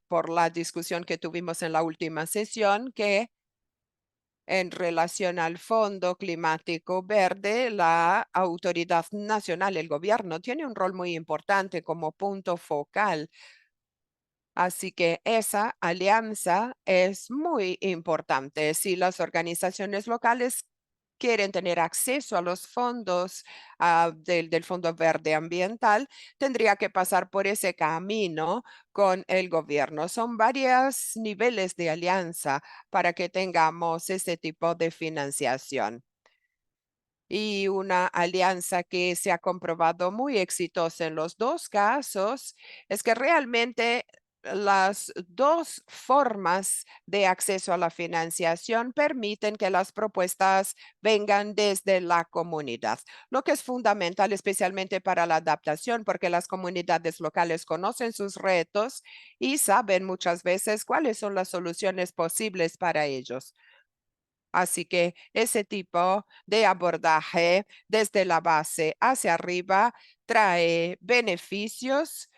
por la discusión que tuvimos en la última sesión que en relación al Fondo Climático Verde, la autoridad nacional, el gobierno, tiene un rol muy importante como punto focal. Así que esa alianza es muy importante. Si las organizaciones locales quieren tener acceso a los fondos del Fondo Verde Ambiental, tendría que pasar por ese camino con el gobierno. Son varios niveles de alianza para que tengamos ese tipo de financiación. Y una alianza que se ha comprobado muy exitosa en los dos casos es que realmente las dos formas de acceso a la financiación permiten que las propuestas vengan desde la comunidad, lo que es fundamental especialmente para la adaptación, porque las comunidades locales conocen sus retos y saben muchas veces cuáles son las soluciones posibles para ellos. Así que ese tipo de abordaje desde la base hacia arriba trae beneficios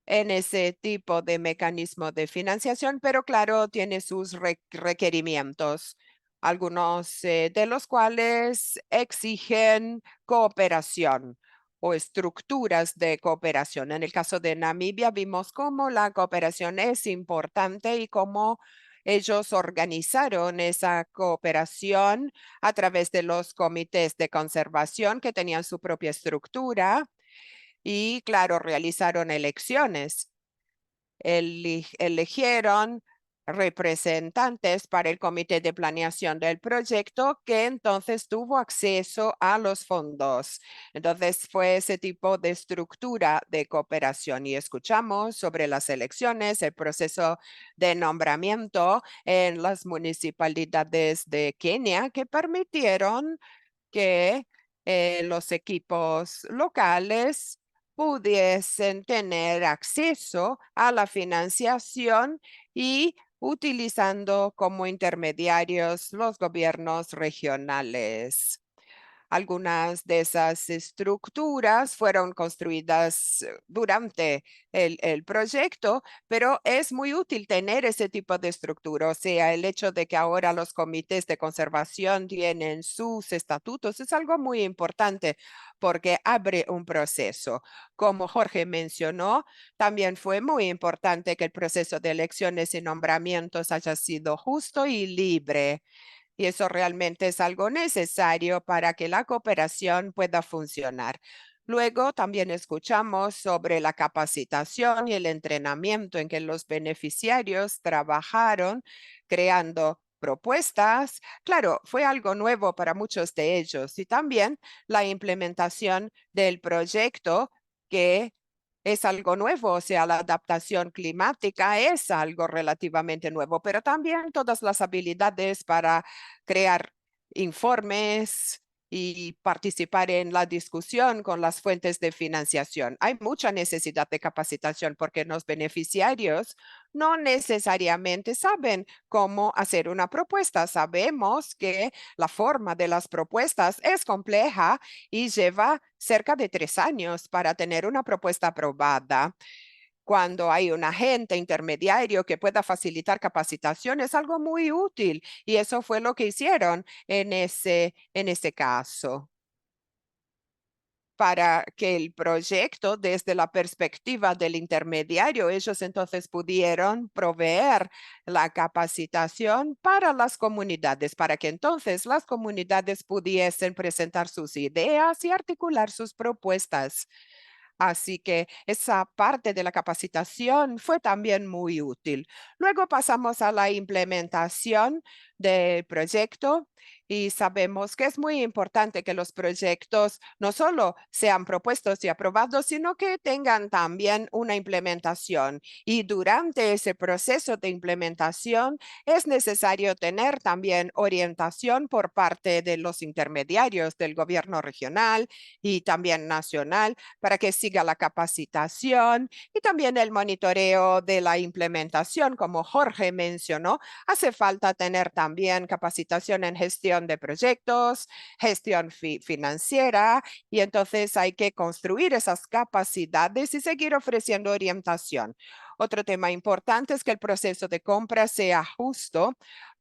en ese tipo de mecanismo de financiación, pero claro, tiene sus requerimientos, algunos de los cuales exigen cooperación o estructuras de cooperación. En el caso de Namibia vimos cómo la cooperación es importante y cómo ellos organizaron esa cooperación a través de los comités de conservación que tenían su propia estructura y, claro, realizaron elecciones. Eligieron representantes para el comité de planeación del proyecto que entonces tuvo acceso a los fondos. Entonces fue ese tipo de estructura de cooperación y escuchamos sobre las elecciones, el proceso de nombramiento en las municipalidades de Kenia que permitieron que los equipos locales pudiesen tener acceso a la financiación y utilizando como intermediarios los gobiernos regionales. Algunas de esas estructuras fueron construidas durante el proyecto, pero es muy útil tener ese tipo de estructura. O sea, el hecho de que ahora los comités de conservación tienen sus estatutos es algo muy importante porque abre un proceso. Como Jorge mencionó, también fue muy importante que el proceso de elecciones y nombramientos haya sido justo y libre. Y eso realmente es algo necesario para que la cooperación pueda funcionar. Luego también escuchamos sobre la capacitación y el entrenamiento en que los beneficiarios trabajaron creando propuestas. Claro, fue algo nuevo para muchos de ellos y también la implementación del proyecto que es algo nuevo, o sea, la adaptación climática es algo relativamente nuevo, pero también todas las habilidades para crear informes y participar en la discusión con las fuentes de financiación. Hay mucha necesidad de capacitación porque los beneficiarios no necesariamente saben cómo hacer una propuesta. Sabemos que la forma de las propuestas es compleja y lleva cerca de 3 años para tener una propuesta aprobada. Cuando hay un agente intermediario que pueda facilitar capacitación, es algo muy útil y eso fue lo que hicieron en ese caso para que el proyecto, desde la perspectiva del intermediario, ellos entonces pudieron proveer la capacitación para las comunidades, para que entonces las comunidades pudiesen presentar sus ideas y articular sus propuestas. Así que esa parte de la capacitación fue también muy útil. Luego pasamos a la implementación del proyecto y sabemos que es muy importante que los proyectos no solo sean propuestos y aprobados, sino que tengan también una implementación. Y durante ese proceso de implementación es necesario tener también orientación por parte de los intermediarios del gobierno regional y también nacional para que siga la capacitación y también el monitoreo de la implementación, como Jorge mencionó. Hace falta tener también capacitación en gestión de proyectos, gestión financiera, y entonces hay que construir esas capacidades y seguir ofreciendo orientación. Otro tema importante es que el proceso de compra sea justo,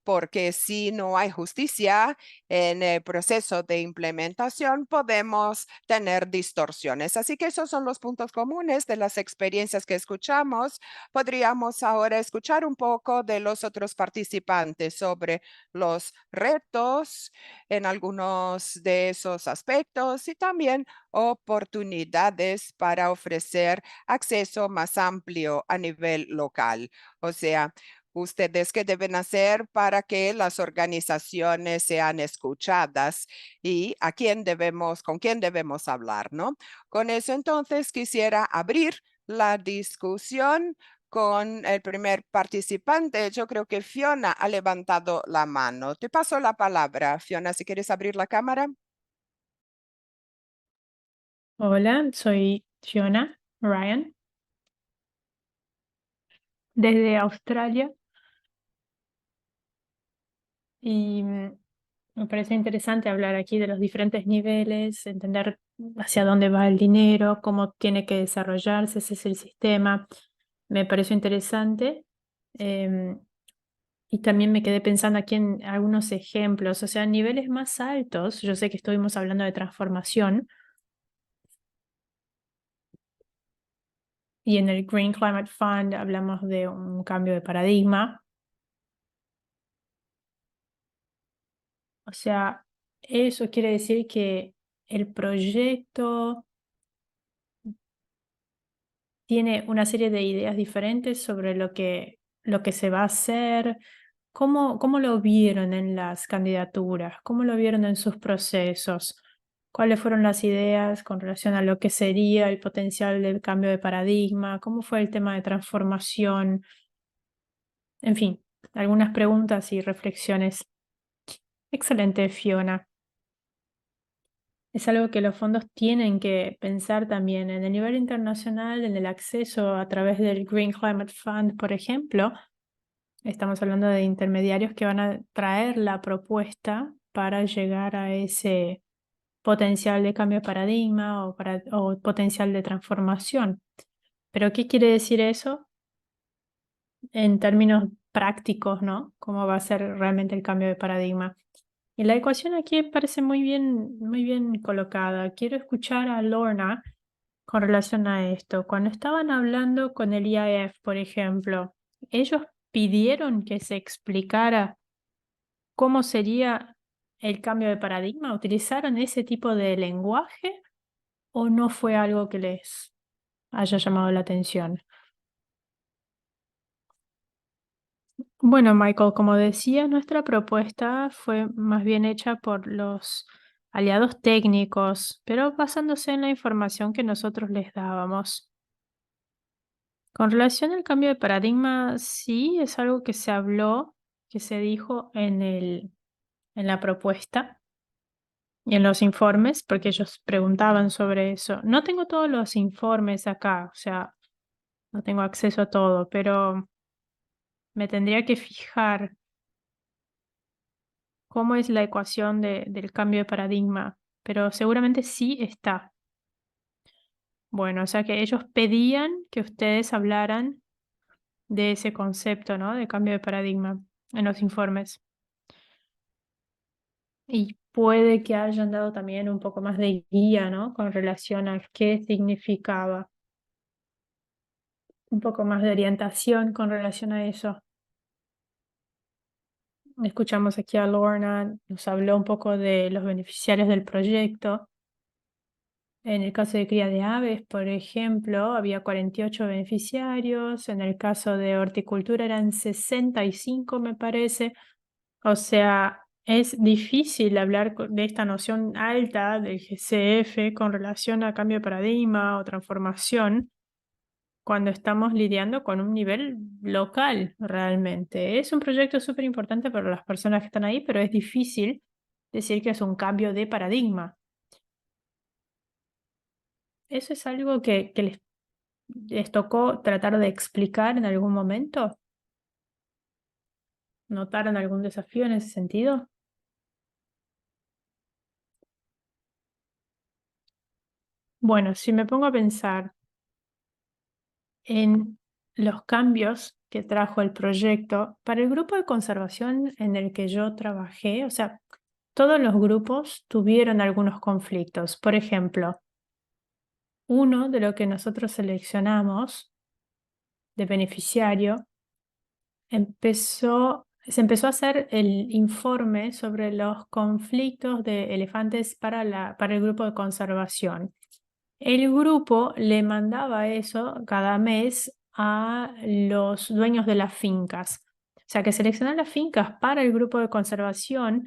porque si no hay justicia en el proceso de implementación, podemos tener distorsiones. Así que esos son los puntos comunes de las experiencias que escuchamos. Podríamos ahora escuchar un poco de los otros participantes sobre los retos en algunos de esos aspectos y también oportunidades para ofrecer acceso más amplio a nivel local. O sea, ustedes qué deben hacer para que las organizaciones sean escuchadas y con quién debemos hablar, ¿no? Con eso entonces quisiera abrir la discusión con el primer participante. Yo creo que Fiona ha levantado la mano. Te paso la palabra, Fiona, si quieres abrir la cámara. Hola, soy Fiona Ryan desde Australia y me parece interesante hablar aquí de los diferentes niveles, entender hacia dónde va el dinero, cómo tiene que desarrollarse, ese es el sistema. Me pareció interesante. em, y también me quedé pensando aquí en algunos ejemplos, o sea, niveles más altos, yo sé que estuvimos hablando de transformación y en el Green Climate Fund hablamos de un cambio de paradigma. O sea, eso quiere decir que el proyecto tiene una serie de ideas diferentes sobre lo que se va a hacer. ¿Cómo lo vieron en las candidaturas? ¿Cómo lo vieron en sus procesos? ¿Cuáles fueron las ideas con relación a lo que sería el potencial del cambio de paradigma? ¿Cómo fue el tema de transformación? En fin, algunas preguntas y reflexiones. Excelente, Fiona. es algo que los fondos tienen que pensar también en el nivel internacional, en el acceso a través del Green Climate Fund, por ejemplo. Estamos hablando de intermediarios que van a traer la propuesta para llegar a ese potencial de cambio de paradigma o potencial de transformación. ¿Pero qué quiere decir eso en términos prácticos, ¿no? ¿Cómo va a ser realmente el cambio de paradigma? Y la ecuación aquí parece muy bien colocada. Quiero escuchar a Lorna con relación a esto. Cuando estaban hablando con el IAF, por ejemplo, ellos pidieron que se explicara cómo sería el cambio de paradigma. ¿Utilizaron ese tipo de lenguaje o no fue algo que les haya llamado la atención? Bueno, Michael, como decía, nuestra propuesta fue más bien hecha por los aliados técnicos, pero basándose en la información que nosotros les dábamos. Con relación al cambio de paradigma, sí, es algo que se habló, que se dijo en la propuesta y en los informes, porque ellos preguntaban sobre eso. No tengo todos los informes acá, o sea, no tengo acceso a todo, pero me tendría que fijar cómo es la ecuación del cambio de paradigma, pero seguramente sí está. Bueno, o sea que ellos pedían que ustedes hablaran de ese concepto, ¿no? De cambio de paradigma en los informes. Y puede que hayan dado también un poco más de guía, ¿no? Con relación a qué significaba. Un poco más de orientación con relación a eso. Escuchamos aquí a Lorna, nos habló un poco de los beneficiarios del proyecto. En el caso de cría de aves, por ejemplo, había 48 beneficiarios. En el caso de horticultura eran 65, me parece. O sea, es difícil hablar de esta noción alta del GCF con relación a cambio de paradigma o transformación cuando estamos lidiando con un nivel local realmente. Es un proyecto súper importante para las personas que están ahí, pero es difícil decir que es un cambio de paradigma. ¿Eso es algo que les tocó tratar de explicar en algún momento? ¿Notaron algún desafío en ese sentido? Bueno, si me pongo a pensar en los cambios que trajo el proyecto, para el grupo de conservación en el que yo trabajé, o sea, todos los grupos tuvieron algunos conflictos. Por ejemplo, uno de lo que nosotros seleccionamos de beneficiario se empezó a hacer el informe sobre los conflictos de elefantes para el grupo de conservación. El grupo le mandaba eso cada mes a los dueños de las fincas. O sea que seleccionar las fincas para el grupo de conservación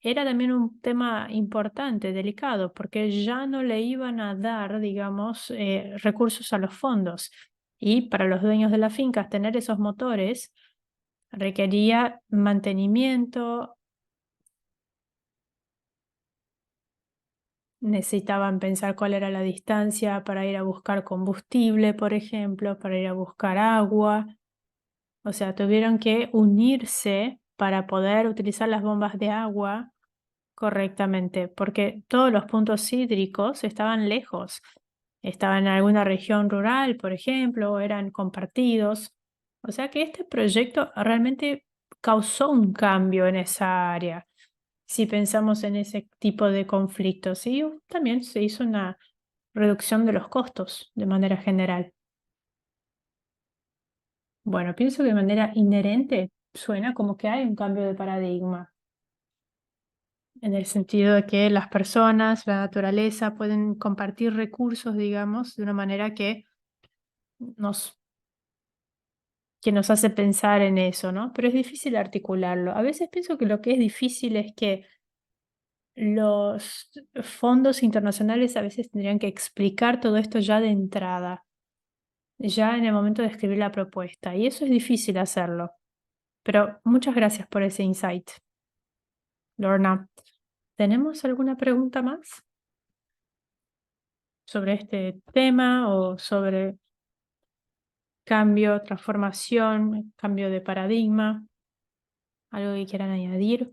era también un tema importante, delicado, porque ya no le iban a dar, digamos, recursos a los fondos. Y para los dueños de las fincas, tener esos motores requería mantenimiento, necesitaban pensar cuál era la distancia para ir a buscar combustible, por ejemplo, para ir a buscar agua. O sea, tuvieron que unirse para poder utilizar las bombas de agua correctamente, porque todos los puntos hídricos estaban lejos. Estaban en alguna región rural, por ejemplo, o eran compartidos. O sea que este proyecto realmente causó un cambio en esa área. Si pensamos en ese tipo de conflictos, y también se hizo una reducción de los costos de manera general. Bueno, pienso que de manera inherente suena como que hay un cambio de paradigma, en el sentido de que las personas, la naturaleza pueden compartir recursos, digamos, de una manera nos, que nos hace pensar en eso, ¿no? Pero es difícil articularlo. A veces pienso que lo que es difícil es que los fondos internacionales a veces tendrían que explicar todo esto ya de entrada, ya en el momento de escribir la propuesta, y eso es difícil hacerlo. Pero muchas gracias por ese insight, Lorna. ¿Tenemos alguna pregunta más? sobre este tema o sobre cambio, transformación, cambio de paradigma? ¿Algo que quieran añadir?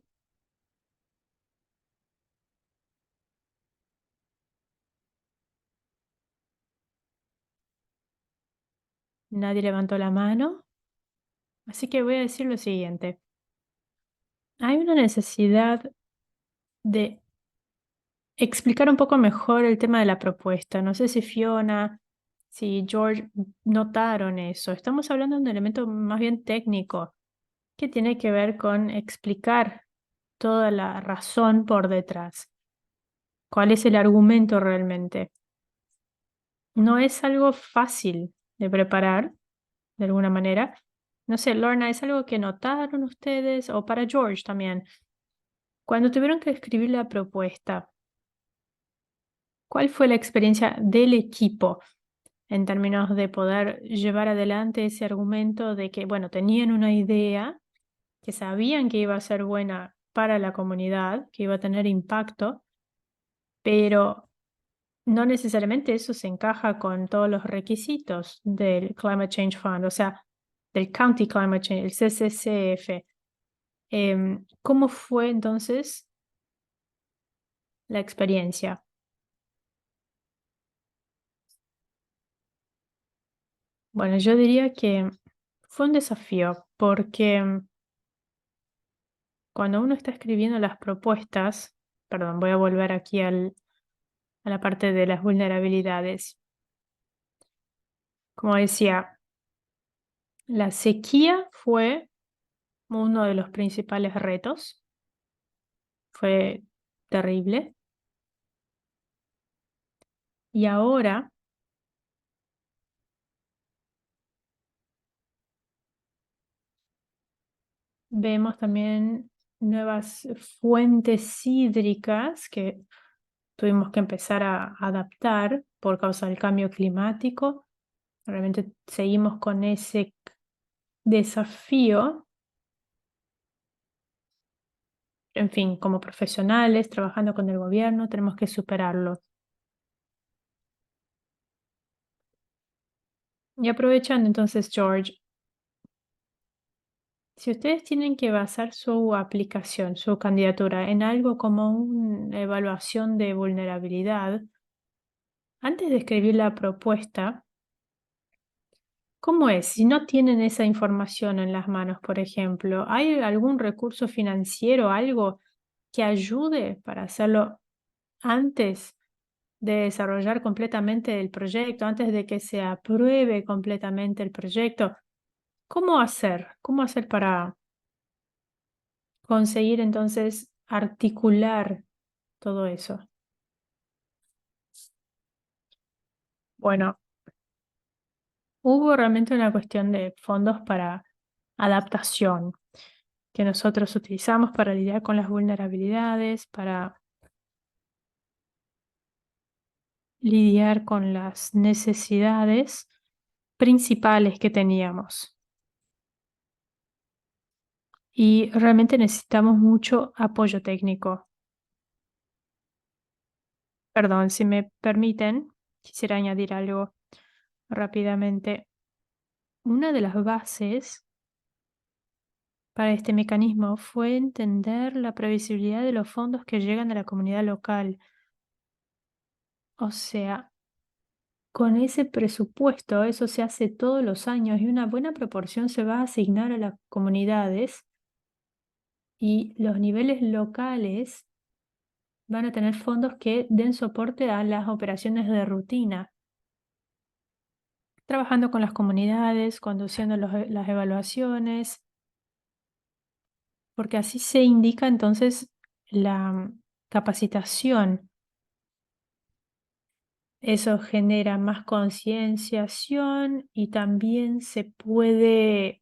Nadie levantó la mano, así que voy a decir lo siguiente. Hay una necesidad de explicar un poco mejor el tema de la propuesta. No sé si Fiona, si George notaron eso. Estamos hablando de un elemento más bien técnico que tiene que ver con explicar toda la razón por detrás. ¿Cuál es el argumento realmente? No es algo fácil de preparar, de alguna manera. No sé, Lorna, ¿es algo que notaron ustedes? O para George también. Cuando tuvieron que escribir la propuesta, ¿cuál fue la experiencia del equipo en términos de poder llevar adelante ese argumento de que, bueno, tenían una idea, que sabían que iba a ser buena para la comunidad, que iba a tener impacto, pero no necesariamente eso se encaja con todos los requisitos del Climate Change Fund, o sea, del County Climate Change, el CCCF? ¿Cómo fue entonces la experiencia? Bueno, yo diría que fue un desafío porque cuando uno está escribiendo las propuestas, perdón, voy a volver aquí a la parte de las vulnerabilidades. Como decía, la sequía fue uno de los principales retos, fue terrible. Y ahora vemos también nuevas fuentes hídricas que tuvimos que empezar a adaptar por causa del cambio climático. Realmente seguimos con ese desafío, en fin, como profesionales, trabajando con el gobierno, tenemos que superarlo. Y aprovechando entonces, George, si ustedes tienen que basar su aplicación, su candidatura en algo como una evaluación de vulnerabilidad, antes de escribir la propuesta, ¿cómo es? Si no tienen esa información en las manos, por ejemplo, ¿hay algún recurso financiero, algo que ayude para hacerlo antes de desarrollar completamente el proyecto, antes de que se apruebe completamente el proyecto? ¿Cómo hacer? ¿Cómo hacer para conseguir entonces articular todo eso? Bueno, hubo realmente una cuestión de fondos para adaptación que nosotros utilizamos para lidiar con las vulnerabilidades, para lidiar con las necesidades principales que teníamos. Y realmente necesitamos mucho apoyo técnico. Perdón, si me permiten, quisiera añadir algo rápidamente. Una de las bases para este mecanismo fue entender la previsibilidad de los fondos que llegan a la comunidad local. O sea, con ese presupuesto, eso se hace todos los años y una buena proporción se va a asignar a las comunidades y los niveles locales van a tener fondos que den soporte a las operaciones de rutina, trabajando con las comunidades, conduciendo las evaluaciones, porque así se indica entonces la capacitación. Eso genera más concienciación y también se puede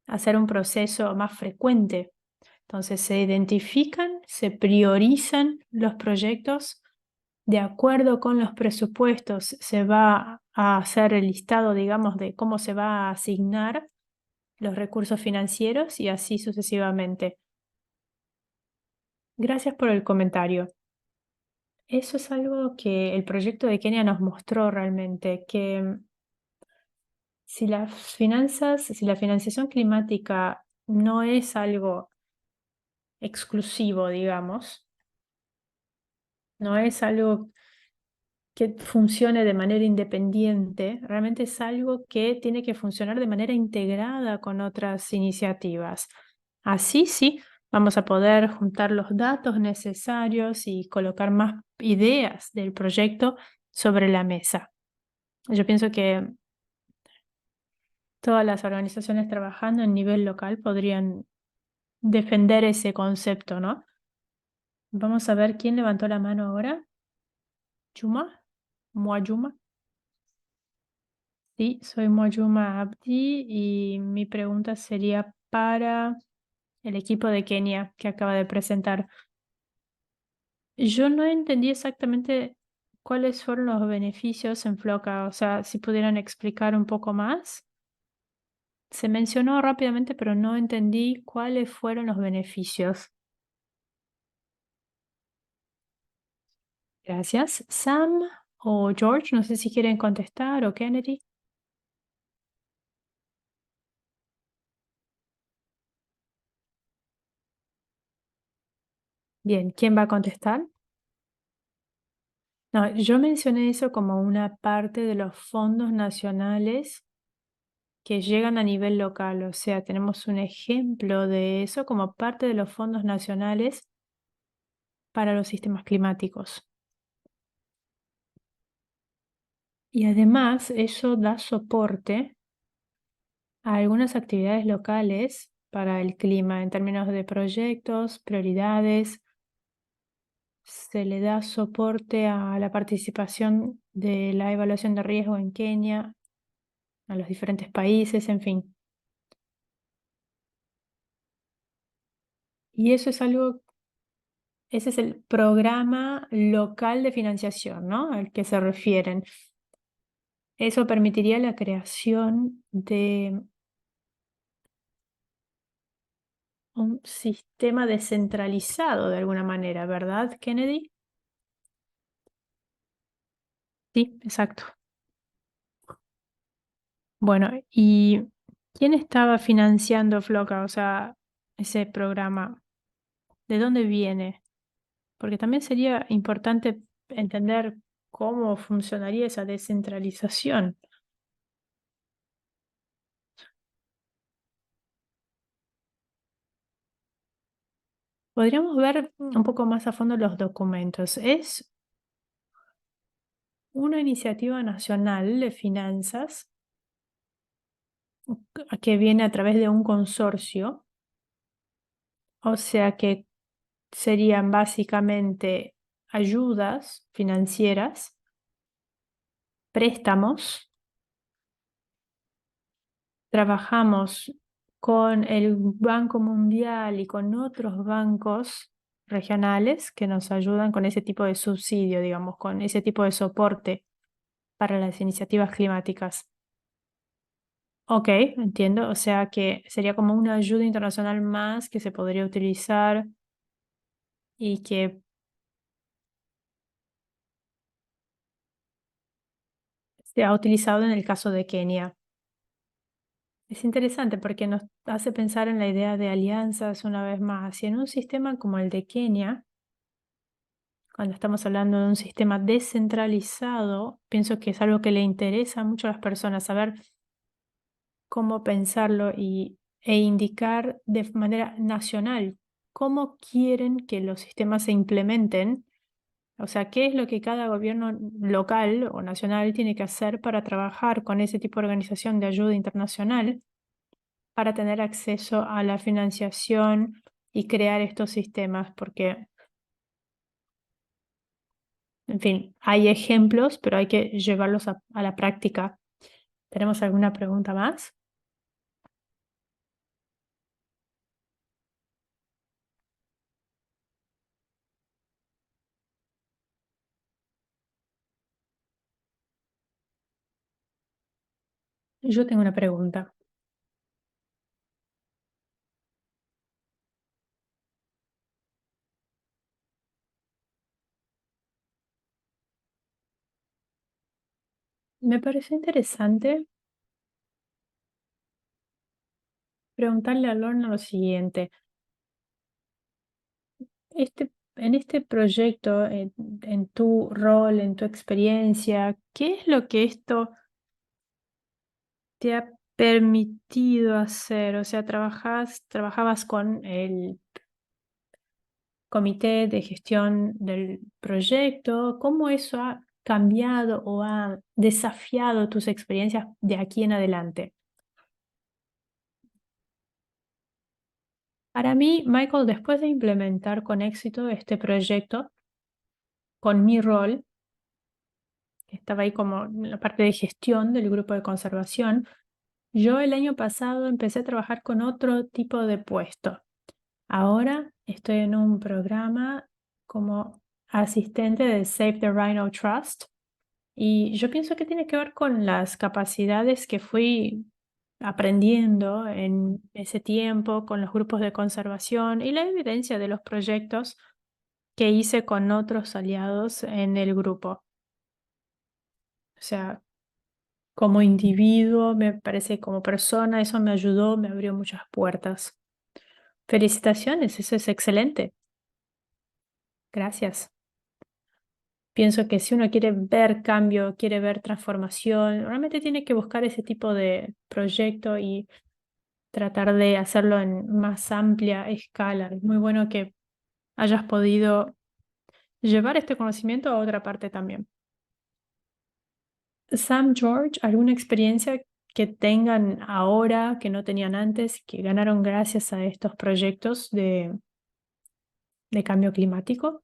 hacer un proceso más frecuente. Entonces se identifican, se priorizan los proyectos de acuerdo con los presupuestos, se va a hacer el listado, digamos, de cómo se va a asignar los recursos financieros y así sucesivamente. Gracias por el comentario. Eso es algo que el proyecto de Kenia nos mostró realmente, que si las finanzas, si la financiación climática no es algo exclusivo, digamos, no es algo que funcione de manera independiente, realmente es algo que tiene que funcionar de manera integrada con otras iniciativas. Así sí, vamos a poder juntar los datos necesarios y colocar más ideas del proyecto sobre la mesa. Yo pienso que todas las organizaciones trabajando en nivel local podrían defender ese concepto, ¿no? Vamos a ver quién levantó la mano ahora. Yuma, Moayuma. Sí, soy Moyuma Abdi y mi pregunta sería para el equipo de Kenia que acaba de presentar. Yo no entendí exactamente cuáles fueron los beneficios en Floca, o sea, si pudieran explicar un poco más. Se mencionó rápidamente, pero no entendí cuáles fueron los beneficios. Gracias. Sam o George, no sé si quieren contestar, o Kennedy. Bien, ¿quién va a contestar? No, yo mencioné eso como una parte de los fondos nacionales que llegan a nivel local, o sea, tenemos un ejemplo de eso como parte de los fondos nacionales para los sistemas climáticos. Y además eso da soporte a algunas actividades locales para el clima en términos de proyectos, prioridades. Se le da soporte a la participación de la evaluación de riesgo en Kenia, a los diferentes países, en fin. Y eso es algo, ese es el programa local de financiación, ¿no? Al que se refieren. Eso permitiría la creación de un sistema descentralizado de alguna manera, ¿verdad, Kennedy? Sí, exacto. Bueno, ¿y quién estaba financiando Floca? O sea, ese programa, ¿de dónde viene? Porque también sería importante entender cómo funcionaría esa descentralización. Podríamos ver un poco más a fondo los documentos. Es una iniciativa nacional de finanzas que viene a través de un consorcio, o sea que serían básicamente ayudas financieras, préstamos. Trabajamos con el Banco Mundial y con otros bancos regionales que nos ayudan con ese tipo de subsidio, digamos, con ese tipo de soporte para las iniciativas climáticas. Ok, entiendo. O sea que sería como una ayuda internacional más que se podría utilizar y que se ha utilizado en el caso de Kenia. Es interesante porque nos hace pensar en la idea de alianzas una vez más. Y en un sistema como el de Kenia, cuando estamos hablando de un sistema descentralizado, pienso que es algo que le interesa mucho a las personas, saber cómo pensarlo e indicar de manera nacional cómo quieren que los sistemas se implementen. O sea, qué es lo que cada gobierno local o nacional tiene que hacer para trabajar con ese tipo de organización de ayuda internacional para tener acceso a la financiación y crear estos sistemas, porque, en fin, hay ejemplos, pero hay que llevarlos a la práctica. ¿Tenemos alguna pregunta más? Yo tengo una pregunta. Me pareció interesante preguntarle a Lorna lo siguiente. En este proyecto, en tu rol, en tu experiencia, ¿qué es lo que esto te ha permitido hacer? O sea, trabajabas con el comité de gestión del proyecto. ¿Cómo eso ha cambiado o ha desafiado tus experiencias de aquí en adelante? Para mí, Michael, después de implementar con éxito este proyecto, con mi rol, que estaba ahí como en la parte de gestión del grupo de conservación, yo el año pasado empecé a trabajar con otro tipo de puesto. Ahora estoy en un programa como asistente de Save the Rhino Trust y yo pienso que tiene que ver con las capacidades que fui aprendiendo en ese tiempo con los grupos de conservación y la evidencia de los proyectos que hice con otros aliados en el grupo. O sea, como individuo, me parece como persona, eso me ayudó, me abrió muchas puertas. Felicitaciones, eso es excelente. Gracias. Pienso que si uno quiere ver cambio, quiere ver transformación, realmente tiene que buscar ese tipo de proyecto y tratar de hacerlo en más amplia escala. Es muy bueno que hayas podido llevar este conocimiento a otra parte también. Sam, George, ¿alguna experiencia que tengan ahora que no tenían antes, que ganaron gracias a estos proyectos de cambio climático?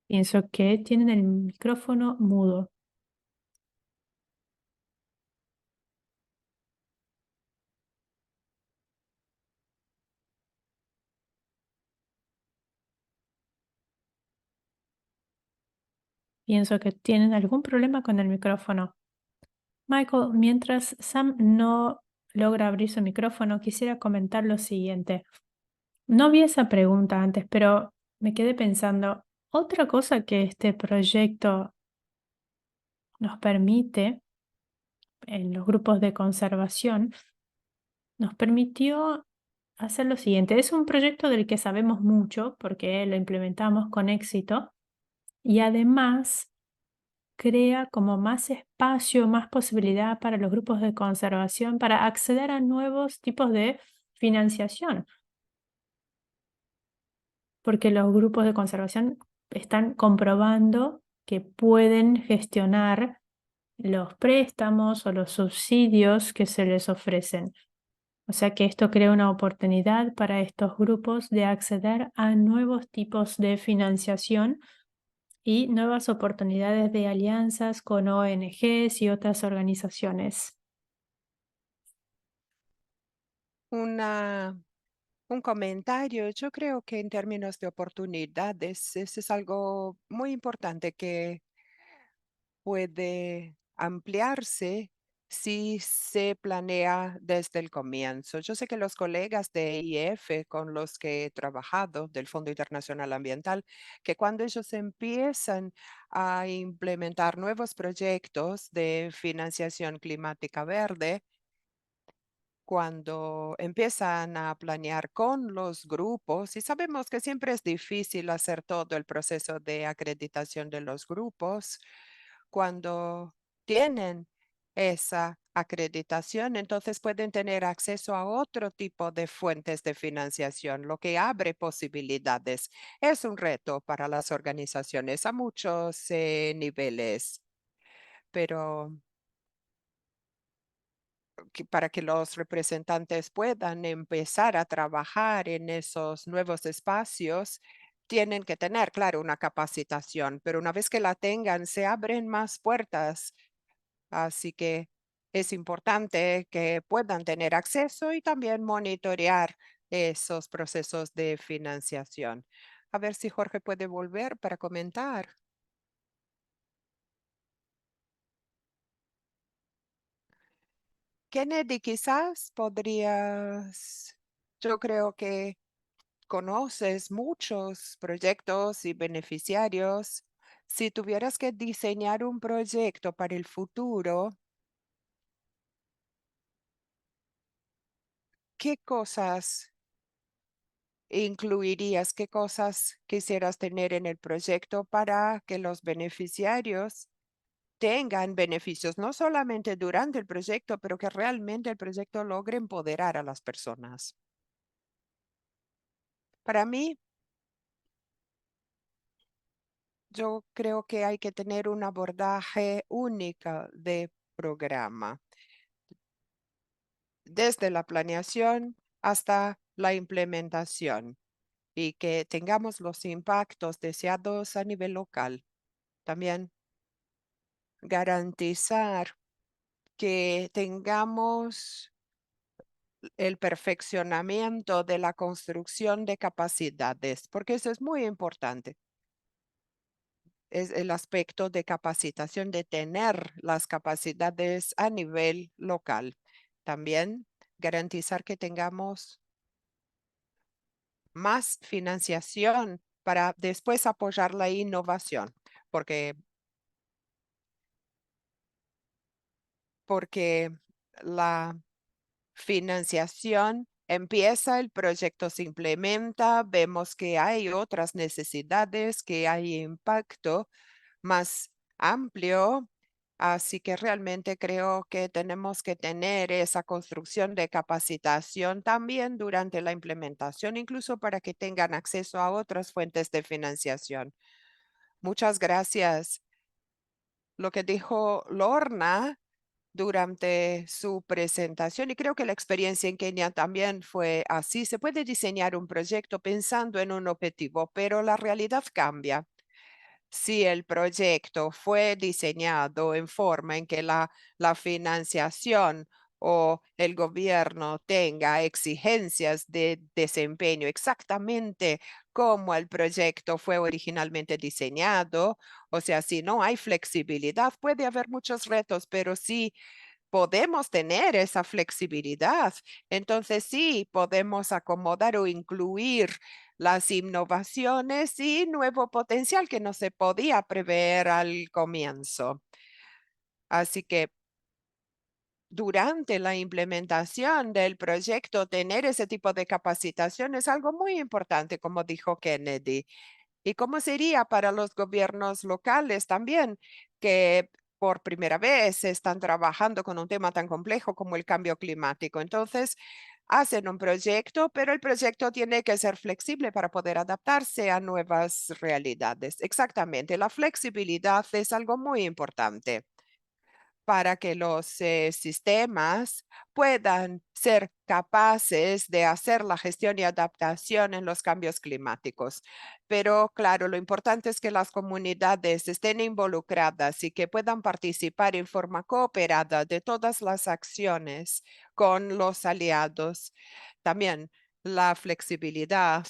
Pienso que tienen el micrófono mudo. Pienso que tienen algún problema con el micrófono. Michael, mientras Sam no logra abrir su micrófono, quisiera comentar lo siguiente. No vi esa pregunta antes, pero me quedé pensando, otra cosa que este proyecto nos permite en los grupos de conservación, nos permitió hacer lo siguiente. Es un proyecto del que sabemos mucho porque lo implementamos con éxito y además crea como más espacio, más posibilidad para los grupos de conservación para acceder a nuevos tipos de financiación, porque los grupos de conservación están comprobando que pueden gestionar los préstamos o los subsidios que se les ofrecen. O sea que esto crea una oportunidad para estos grupos de acceder a nuevos tipos de financiación y nuevas oportunidades de alianzas con ONGs y otras organizaciones. Una, un comentario, yo creo que en términos de oportunidades, eso es algo muy importante que puede ampliarse si se planea desde el comienzo. Yo sé que los colegas de IF con los que he trabajado del Fondo Internacional Ambiental, que cuando ellos empiezan a implementar nuevos proyectos de financiación climática verde, cuando empiezan a planear con los grupos, y sabemos que siempre es difícil hacer todo el proceso de acreditación de los grupos, cuando tienen esa acreditación, entonces pueden tener acceso a otro tipo de fuentes de financiación, lo que abre posibilidades. Es un reto para las organizaciones a muchos niveles, pero para que los representantes puedan empezar a trabajar en esos nuevos espacios, tienen que tener, claro, una capacitación, pero una vez que la tengan, se abren más puertas. Así que es importante que puedan tener acceso y también monitorear esos procesos de financiación. A ver si Jorge puede volver para comentar. Kennedy, quizás podrías Yo creo que conoces muchos proyectos y beneficiarios. Si tuvieras que diseñar un proyecto para el futuro, ¿qué cosas incluirías? ¿Qué cosas quisieras tener en el proyecto para que los beneficiarios tengan beneficios, no solamente durante el proyecto, pero que realmente el proyecto logre empoderar a las personas? Para mí, yo creo que hay que tener un abordaje único de programa, desde la planeación hasta la implementación, y que tengamos los impactos deseados a nivel local. También garantizar que tengamos el perfeccionamiento de la construcción de capacidades, porque eso es muy importante. Es el aspecto de capacitación, de tener las capacidades a nivel local. También garantizar que tengamos más financiación para después apoyar la innovación, porque, porque la financiación empieza, el proyecto se implementa, vemos que hay otras necesidades, que hay impacto más amplio. Así que realmente creo que tenemos que tener esa construcción de capacitación también durante la implementación, incluso para que tengan acceso a otras fuentes de financiación. Muchas gracias. Lo que dijo Lorna durante su presentación, y creo que la experiencia en Kenia también fue así. Se puede diseñar un proyecto pensando en un objetivo, pero la realidad cambia. Si el proyecto fue diseñado en forma en que la financiación o el gobierno tenga exigencias de desempeño exactamente como el proyecto fue originalmente diseñado, o sea, si no hay flexibilidad, puede haber muchos retos, pero sí podemos tener esa flexibilidad, entonces sí podemos acomodar o incluir las innovaciones y nuevo potencial que no se podía prever al comienzo. Así que durante la implementación del proyecto, tener ese tipo de capacitación es algo muy importante, como dijo Kennedy. ¿Y cómo sería para los gobiernos locales también, que por primera vez están trabajando con un tema tan complejo como el cambio climático? Entonces, hacen un proyecto, pero el proyecto tiene que ser flexible para poder adaptarse a nuevas realidades. Exactamente, la flexibilidad es algo muy importante para que los sistemas puedan ser capaces de hacer la gestión y adaptación en los cambios climáticos. Pero claro, lo importante es que las comunidades estén involucradas y que puedan participar en forma cooperada de todas las acciones con los aliados. También la flexibilidad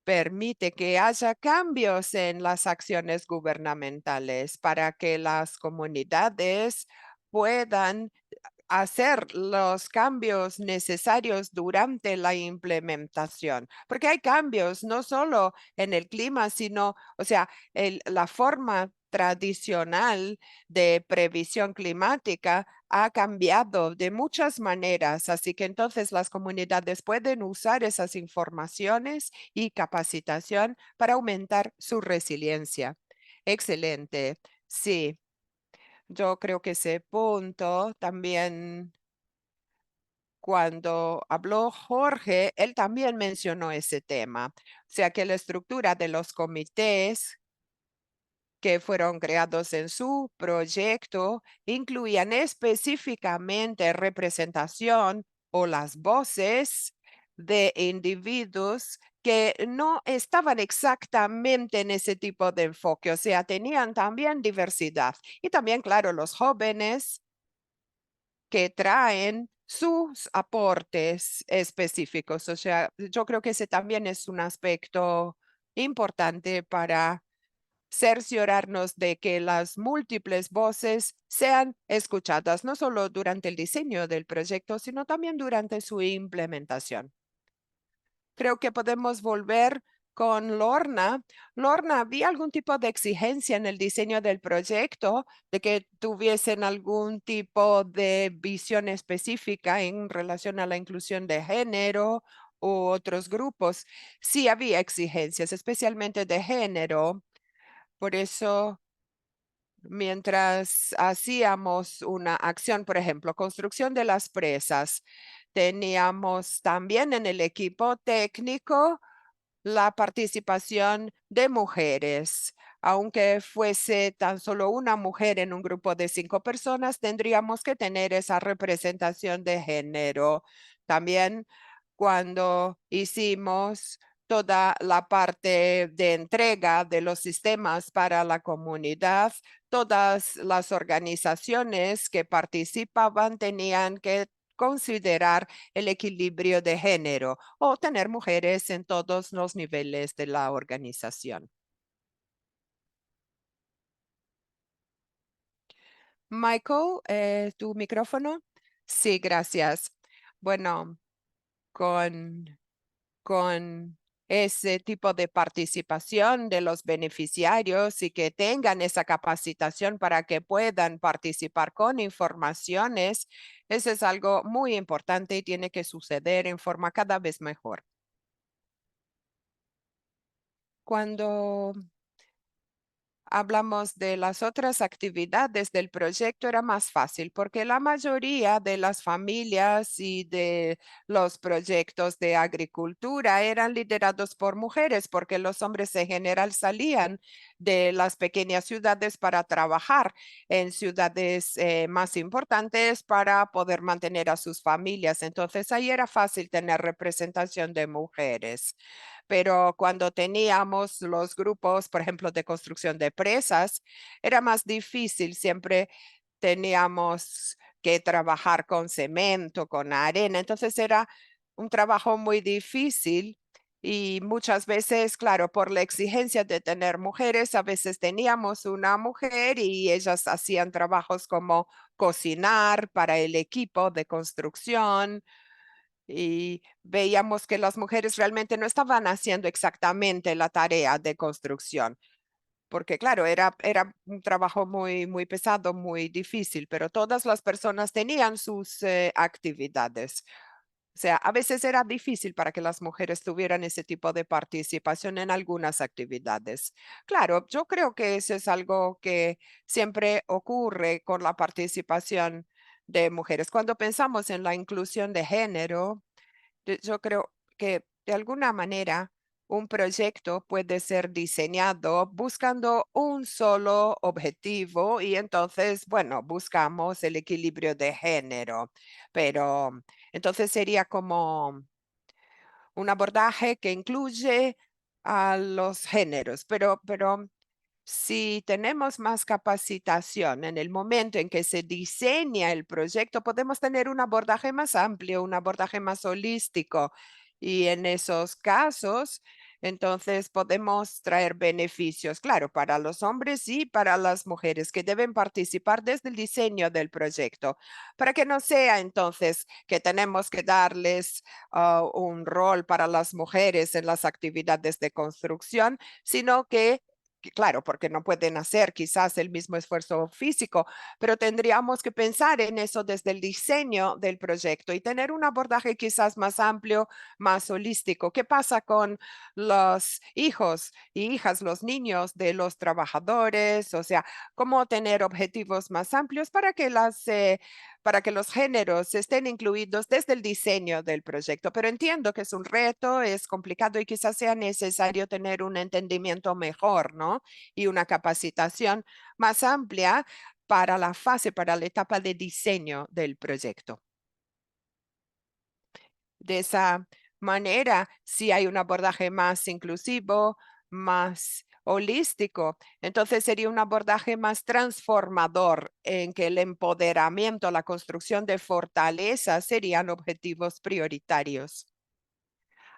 permite que haya cambios en las acciones gubernamentales para que las comunidades puedan hacer los cambios necesarios durante la implementación, porque hay cambios no solo en el clima, sino, o sea, la forma tradicional de previsión climática ha cambiado de muchas maneras, así que entonces las comunidades pueden usar esas informaciones y capacitación para aumentar su resiliencia. Excelente. Sí, yo creo que ese punto también, cuando habló Jorge, él también mencionó ese tema. O sea que la estructura de los comités que fueron creados en su proyecto incluían específicamente representación o las voces de individuos que no estaban exactamente en ese tipo de enfoque, o sea, tenían también diversidad. Y también, claro, los jóvenes que traen sus aportes específicos. O sea, yo creo que ese también es un aspecto importante para cerciorarnos de que las múltiples voces sean escuchadas, no solo durante el diseño del proyecto, sino también durante su implementación. Creo que podemos volver con Lorna. Lorna, ¿había algún tipo de exigencia en el diseño del proyecto de que tuviesen algún tipo de visión específica en relación a la inclusión de género u otros grupos? Sí, había exigencias, especialmente de género. Por eso, mientras hacíamos una acción, por ejemplo, construcción de las presas, teníamos también en el equipo técnico la participación de mujeres. Aunque fuese tan solo una mujer en un grupo de 5 personas, tendríamos que tener esa representación de género. También cuando hicimos toda la parte de entrega de los sistemas para la comunidad, todas las organizaciones que participaban tenían que considerar el equilibrio de género o tener mujeres en todos los niveles de la organización. Michael, tu micrófono. Sí, gracias. Bueno, con con ese tipo de participación de los beneficiarios y que tengan esa capacitación para que puedan participar con informaciones, eso es algo muy importante y tiene que suceder en forma cada vez mejor. Cuando hablamos de las otras actividades del proyecto, era más fácil porque la mayoría de las familias y de los proyectos de agricultura eran liderados por mujeres porque los hombres en general salían de las pequeñas ciudades para trabajar en ciudades más importantes para poder mantener a sus familias. Entonces ahí era fácil tener representación de mujeres. Pero cuando teníamos los grupos, por ejemplo, de construcción de presas, era más difícil. Siempre teníamos que trabajar con cemento, con arena. Entonces era un trabajo muy difícil y muchas veces, claro, por la exigencia de tener mujeres, a veces teníamos una mujer y ellas hacían trabajos como cocinar para el equipo de construcción y veíamos que las mujeres realmente no estaban haciendo exactamente la tarea de construcción, porque claro, era un trabajo muy pesado, muy difícil, pero todas las personas tenían sus actividades. O sea, a veces era difícil para que las mujeres tuvieran ese tipo de participación en algunas actividades. Claro, yo creo que eso es algo que siempre ocurre con la participación de mujeres. Cuando pensamos en la inclusión de género, yo creo que de alguna manera un proyecto puede ser diseñado buscando un solo objetivo y entonces, bueno, buscamos el equilibrio de género, pero entonces sería como un abordaje que incluye a los géneros, pero si tenemos más capacitación en el momento en que se diseña el proyecto, podemos tener un abordaje más amplio, un abordaje más holístico. Y en esos casos, entonces podemos traer beneficios, claro, para los hombres y para las mujeres que deben participar desde el diseño del proyecto, para que no sea entonces que tenemos que darles un rol para las mujeres en las actividades de construcción, sino claro, porque no pueden hacer quizás el mismo esfuerzo físico, pero tendríamos que pensar en eso desde el diseño del proyecto y tener un abordaje quizás más amplio, más holístico. ¿Qué pasa con los hijos y hijas, los niños de los trabajadores? O sea, cómo tener objetivos más amplios para que los géneros estén incluidos desde el diseño del proyecto. Pero entiendo que es un reto, es complicado y quizás sea necesario tener un entendimiento mejor, ¿no? Y una capacitación más amplia para la fase, para la etapa de diseño del proyecto. De esa manera, si hay un abordaje más inclusivo, más holístico, entonces sería un abordaje más transformador en que el empoderamiento, la construcción de fortalezas serían objetivos prioritarios.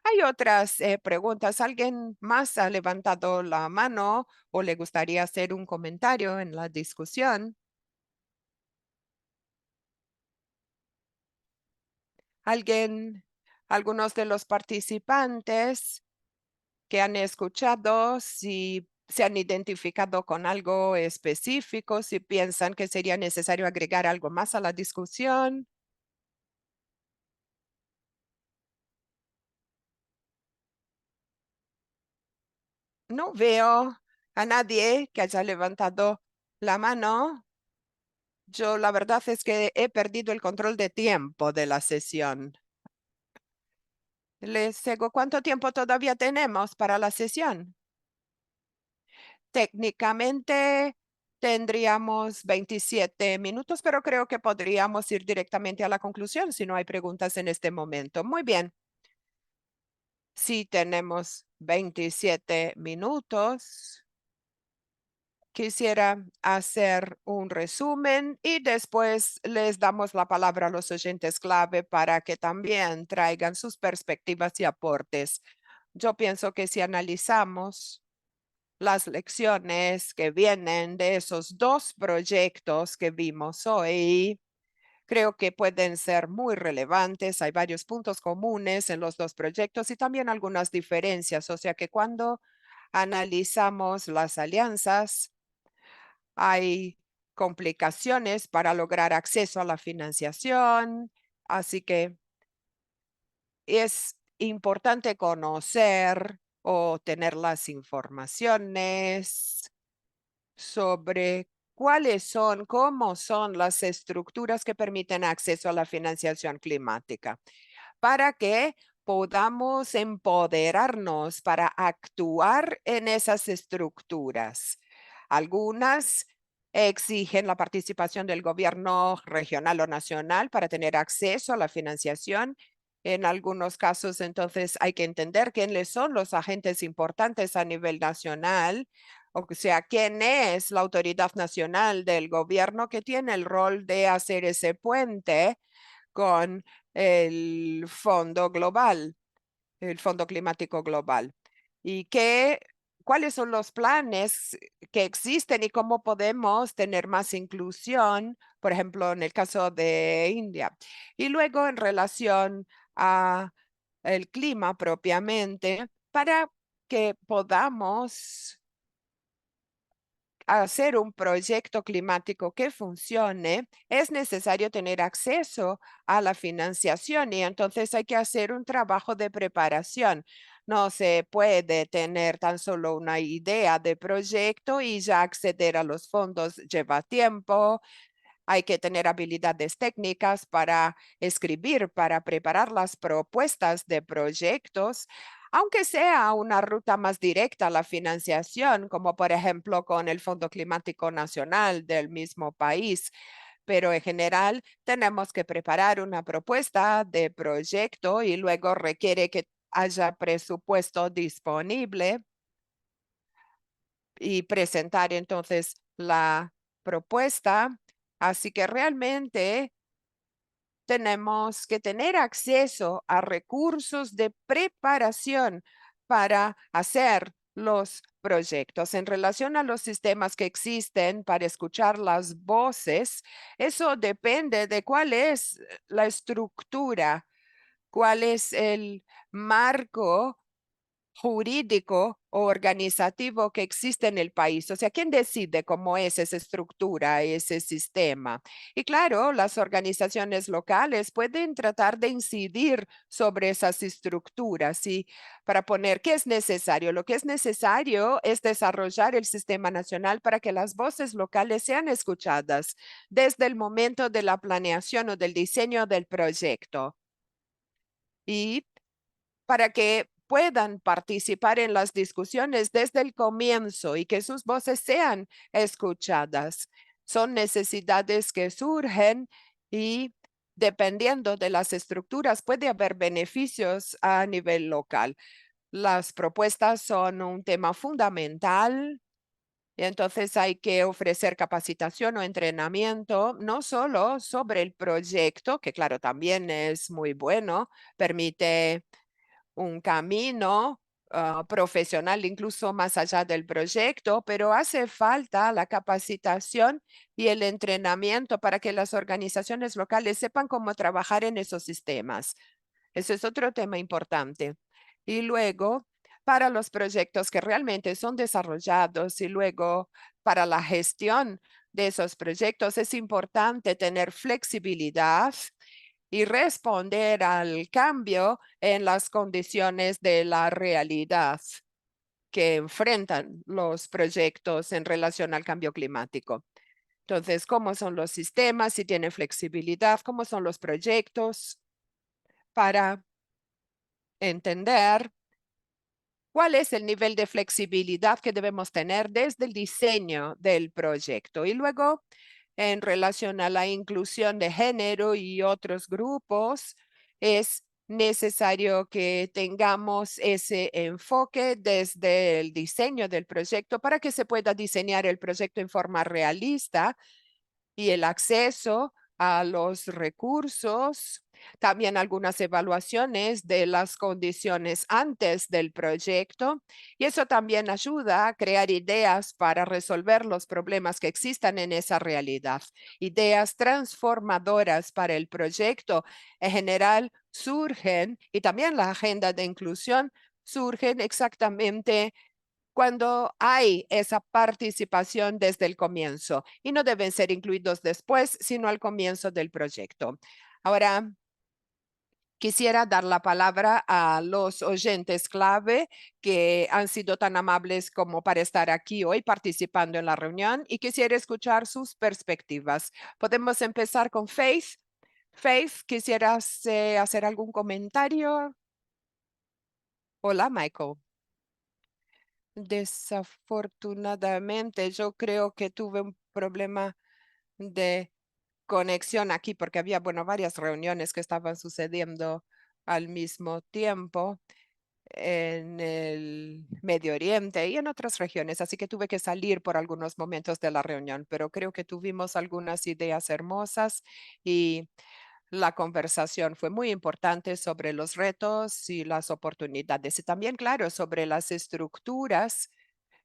Hay otras preguntas. ¿Alguien más ha levantado la mano o le gustaría hacer un comentario en la discusión? Algunos de los participantes que han escuchado, si se han identificado con algo específico, si piensan que sería necesario agregar algo más a la discusión. No veo a nadie que haya levantado la mano. Yo la verdad es que he perdido el control de tiempo de la sesión. Les digo, ¿cuánto tiempo todavía tenemos para la sesión? Técnicamente tendríamos 27 minutos, pero creo que podríamos ir directamente a la conclusión si no hay preguntas en este momento. Muy bien. Si tenemos 27 minutos, quisiera hacer un resumen y después les damos la palabra a los oyentes clave para que también traigan sus perspectivas y aportes. Yo pienso que si analizamos las lecciones que vienen de esos dos proyectos que vimos hoy, creo que pueden ser muy relevantes. Hay varios puntos comunes en los dos proyectos y también algunas diferencias. O sea que cuando analizamos las alianzas, hay complicaciones para lograr acceso a la financiación. Así que es importante conocer o tener las informaciones sobre cómo son las estructuras que permiten acceso a la financiación climática, para que podamos empoderarnos para actuar en esas estructuras. Algunas exigen la participación del gobierno regional o nacional para tener acceso a la financiación. En algunos casos, entonces, hay que entender quiénes son los agentes importantes a nivel nacional, o sea, quién es la autoridad nacional del gobierno que tiene el rol de hacer ese puente con el Fondo Global, el Fondo Climático Global. Y cuáles son los planes que existen y cómo podemos tener más inclusión, por ejemplo, en el caso de India. Y luego en relación a el clima propiamente, para que podamos hacer un proyecto climático que funcione, es necesario tener acceso a la financiación y entonces hay que hacer un trabajo de preparación. No se puede tener tan solo una idea de proyecto y ya acceder a los fondos lleva tiempo. Hay que tener habilidades técnicas para escribir, para preparar las propuestas de proyectos, aunque sea una ruta más directa a la financiación, como por ejemplo con el Fondo Climático Nacional del mismo país. Pero en general tenemos que preparar una propuesta de proyecto y luego requiere que haya presupuesto disponible y presentar entonces la propuesta. Así que realmente tenemos que tener acceso a recursos de preparación para hacer los proyectos. En relación a los sistemas que existen para escuchar las voces, eso depende de cuál es la estructura, cuál es el marco jurídico o organizativo que existe en el país. O sea, ¿quién decide cómo es esa estructura, ese sistema? Y claro, las organizaciones locales pueden tratar de incidir sobre esas estructuras y para poner qué es necesario. Lo que es necesario es desarrollar el sistema nacional para que las voces locales sean escuchadas desde el momento de la planeación o del diseño del proyecto. Y para que puedan participar en las discusiones desde el comienzo y que sus voces sean escuchadas. Son necesidades que surgen y dependiendo de las estructuras puede haber beneficios a nivel local. Las propuestas son un tema fundamental. Y entonces hay que ofrecer capacitación o entrenamiento, no solo sobre el proyecto, que claro, también es muy bueno, permite un camino profesional, incluso más allá del proyecto, pero hace falta la capacitación y el entrenamiento para que las organizaciones locales sepan cómo trabajar en esos sistemas. Ese es otro tema importante. Y luego, para los proyectos que realmente son desarrollados y luego para la gestión de esos proyectos, es importante tener flexibilidad y responder al cambio en las condiciones de la realidad que enfrentan los proyectos en relación al cambio climático. Entonces, ¿cómo son los sistemas? Si tienen flexibilidad, ¿cómo son los proyectos para entender cuál es el nivel de flexibilidad que debemos tener desde el diseño del proyecto? Y luego, en relación a la inclusión de género y otros grupos, es necesario que tengamos ese enfoque desde el diseño del proyecto para que se pueda diseñar el proyecto en forma realista y el acceso a los recursos, también algunas evaluaciones de las condiciones antes del proyecto. Y eso también ayuda a crear ideas para resolver los problemas que existan en esa realidad. Ideas transformadoras para el proyecto en general surgen, y también la agenda de inclusión surgen exactamente cuando hay esa participación desde el comienzo y no deben ser incluidos después, sino al comienzo del proyecto. Ahora, quisiera dar la palabra a los oyentes clave que han sido tan amables como para estar aquí hoy participando en la reunión y quisiera escuchar sus perspectivas. Podemos empezar con Faith. Faith, ¿quisieras hacer algún comentario? Hola, Michael. Desafortunadamente, yo creo que tuve un problema de conexión aquí porque había, bueno, varias reuniones que estaban sucediendo al mismo tiempo en el Medio Oriente y en otras regiones, así que tuve que salir por algunos momentos de la reunión, pero creo que tuvimos algunas ideas hermosas y la conversación fue muy importante sobre los retos y las oportunidades y también, claro, sobre las estructuras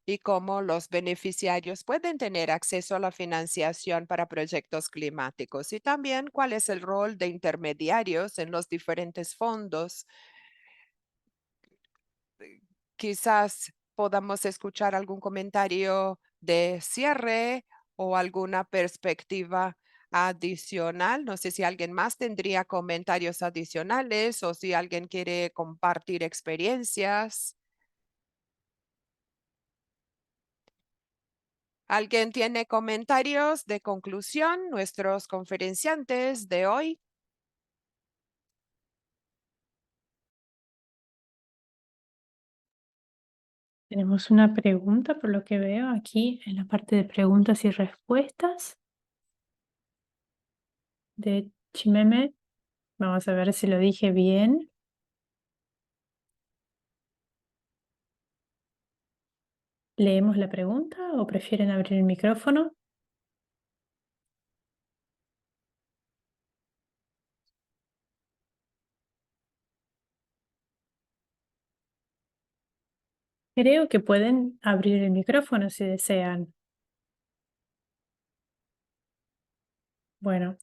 y cómo los beneficiarios pueden tener acceso a la financiación para proyectos climáticos y también cuál es el rol de intermediarios en los diferentes fondos. Quizás podamos escuchar algún comentario de cierre o alguna perspectiva adicional. No sé si alguien más tendría comentarios adicionales o si alguien quiere compartir experiencias. ¿Alguien tiene comentarios de conclusión? Nuestros conferenciantes de hoy. Tenemos una pregunta, por lo que veo aquí en la parte de preguntas y respuestas de Chimeme. Vamos a ver si lo dije bien. ¿Leemos la pregunta o prefieren abrir el micrófono? Creo que pueden abrir el micrófono si desean. Bueno,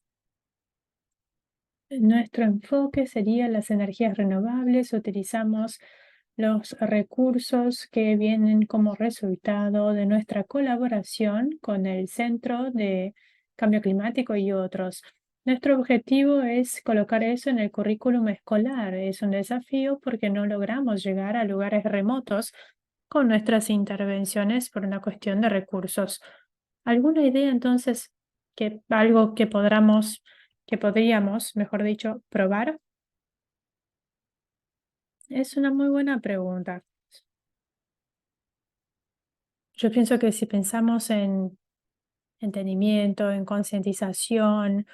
nuestro enfoque sería las energías renovables. Utilizamos los recursos que vienen como resultado de nuestra colaboración con el Centro de Cambio Climático y otros. Nuestro objetivo es colocar eso en el currículum escolar. Es un desafío porque no logramos llegar a lugares remotos con nuestras intervenciones por una cuestión de recursos. ¿Alguna idea entonces que algo que podríamos, mejor dicho, probar? Es una muy buena pregunta. Yo pienso que si pensamos en entendimiento, en concientización,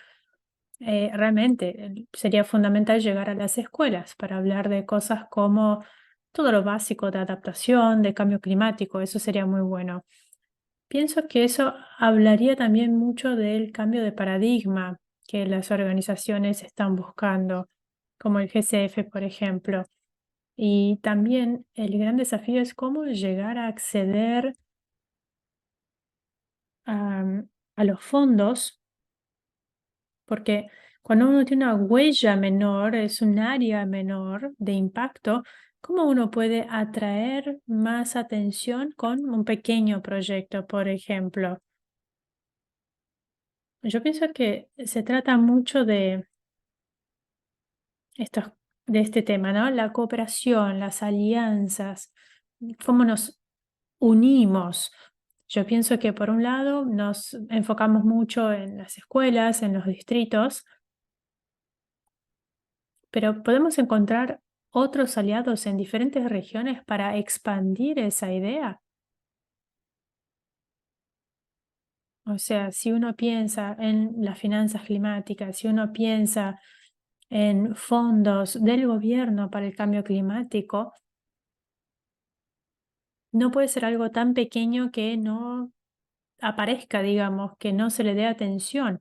realmente sería fundamental llegar a las escuelas para hablar de cosas como todo lo básico de adaptación, de cambio climático. Eso sería muy bueno. Pienso que eso hablaría también mucho del cambio de paradigma que las organizaciones están buscando, como el GCF, por ejemplo. Y también el gran desafío es cómo llegar a acceder a los fondos, porque cuando uno tiene una huella menor, es un área menor de impacto, ¿cómo uno puede atraer más atención con un pequeño proyecto, por ejemplo? Yo pienso que se trata mucho estos, de este tema, ¿no? La cooperación, las alianzas, cómo nos unimos. Yo pienso que por un lado nos enfocamos mucho en las escuelas, en los distritos, pero podemos encontrar otros aliados en diferentes regiones para expandir esa idea. O sea, si uno piensa en las finanzas climáticas, si uno piensa en fondos del gobierno para el cambio climático, no puede ser algo tan pequeño que no aparezca, digamos, que no se le dé atención.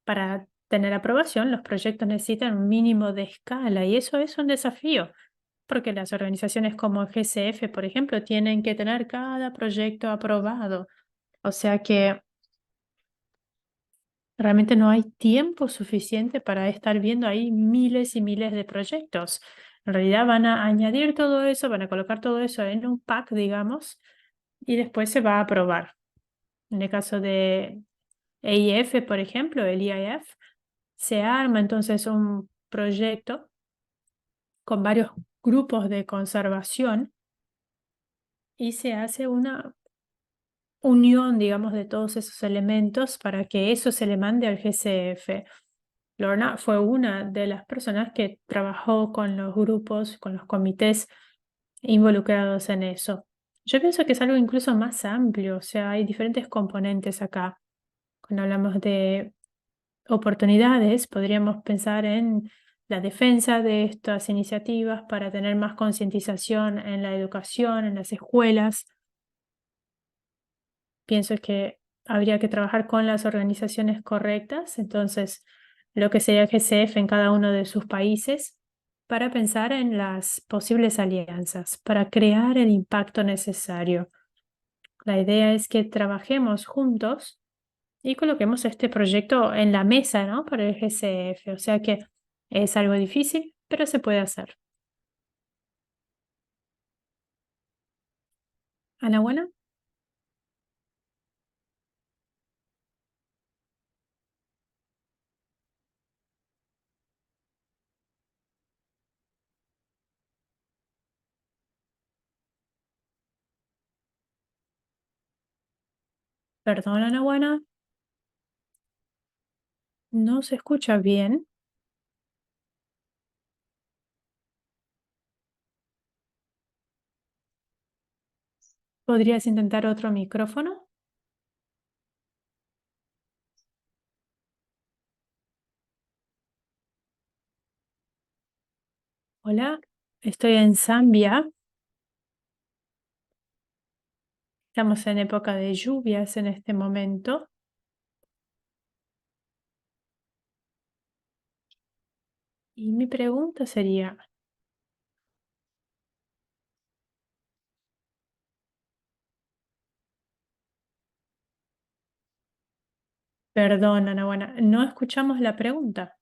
Para tener aprobación, los proyectos necesitan un mínimo de escala y eso es un desafío, porque las organizaciones como el GCF, por ejemplo, tienen que tener cada proyecto aprobado. O sea que realmente no hay tiempo suficiente para estar viendo ahí miles y miles de proyectos. En realidad van a añadir todo eso, van a colocar todo eso en un pack, digamos, y después se va a aprobar. En el caso de EIF, por ejemplo, el EIF, se arma entonces un proyecto con varios grupos de conservación y se hace una unión, digamos, de todos esos elementos para que eso se le mande al GCF. Lorna fue una de las personas que trabajó con los grupos, con los comités involucrados en eso. Yo pienso que es algo incluso más amplio, o sea, hay diferentes componentes acá. Cuando hablamos de oportunidades, podríamos pensar en la defensa de estas iniciativas para tener más concientización en la educación, en las escuelas. Pienso que habría que trabajar con las organizaciones correctas, entonces lo que sería GCF en cada uno de sus países, para pensar en las posibles alianzas, para crear el impacto necesario. La idea es que trabajemos juntos y coloquemos este proyecto en la mesa, ¿no? Para el GCF. O sea que es algo difícil, pero se puede hacer. Ana, buena. Perdón, Ana, buena. No se escucha bien. ¿Podrías intentar otro micrófono? Hola, estoy en Zambia. Estamos en época de lluvias en este momento. Y mi pregunta sería, perdón, Ana, buena, no escuchamos la pregunta.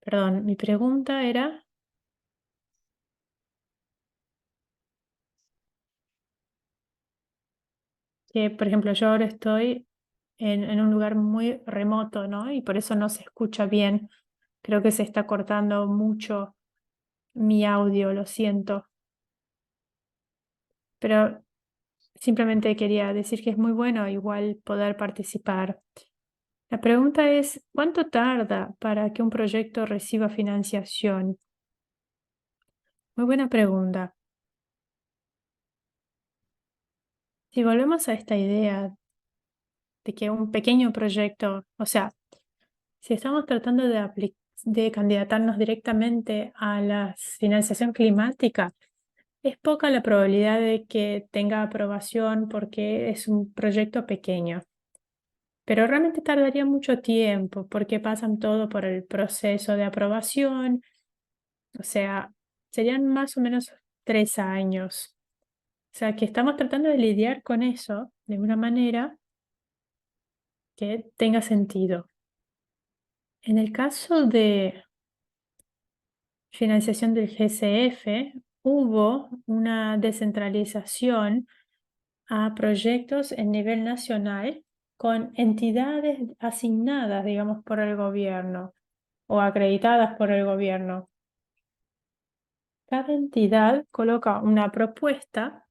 Perdón, mi pregunta era que, por ejemplo, yo ahora estoy en un lugar muy remoto, ¿no? Y por eso no se escucha bien. Creo que se está cortando mucho mi audio, lo siento. Pero simplemente quería decir que es muy bueno igual poder participar. La pregunta es, ¿cuánto tarda para que un proyecto reciba financiación? Muy buena pregunta. Si volvemos a esta idea de que un pequeño proyecto, o sea, si estamos tratando de candidatarnos directamente a la financiación climática, es poca la probabilidad de que tenga aprobación porque es un proyecto pequeño. pero realmente tardaría mucho tiempo porque pasan todo por el proceso de aprobación, o sea, serían más o menos 3 años. O sea, que estamos tratando de lidiar con eso de una manera que tenga sentido. En el caso de financiación del GCF, hubo una descentralización a proyectos en nivel nacional con entidades asignadas, digamos, por el gobierno o acreditadas por el gobierno. Cada entidad coloca una propuesta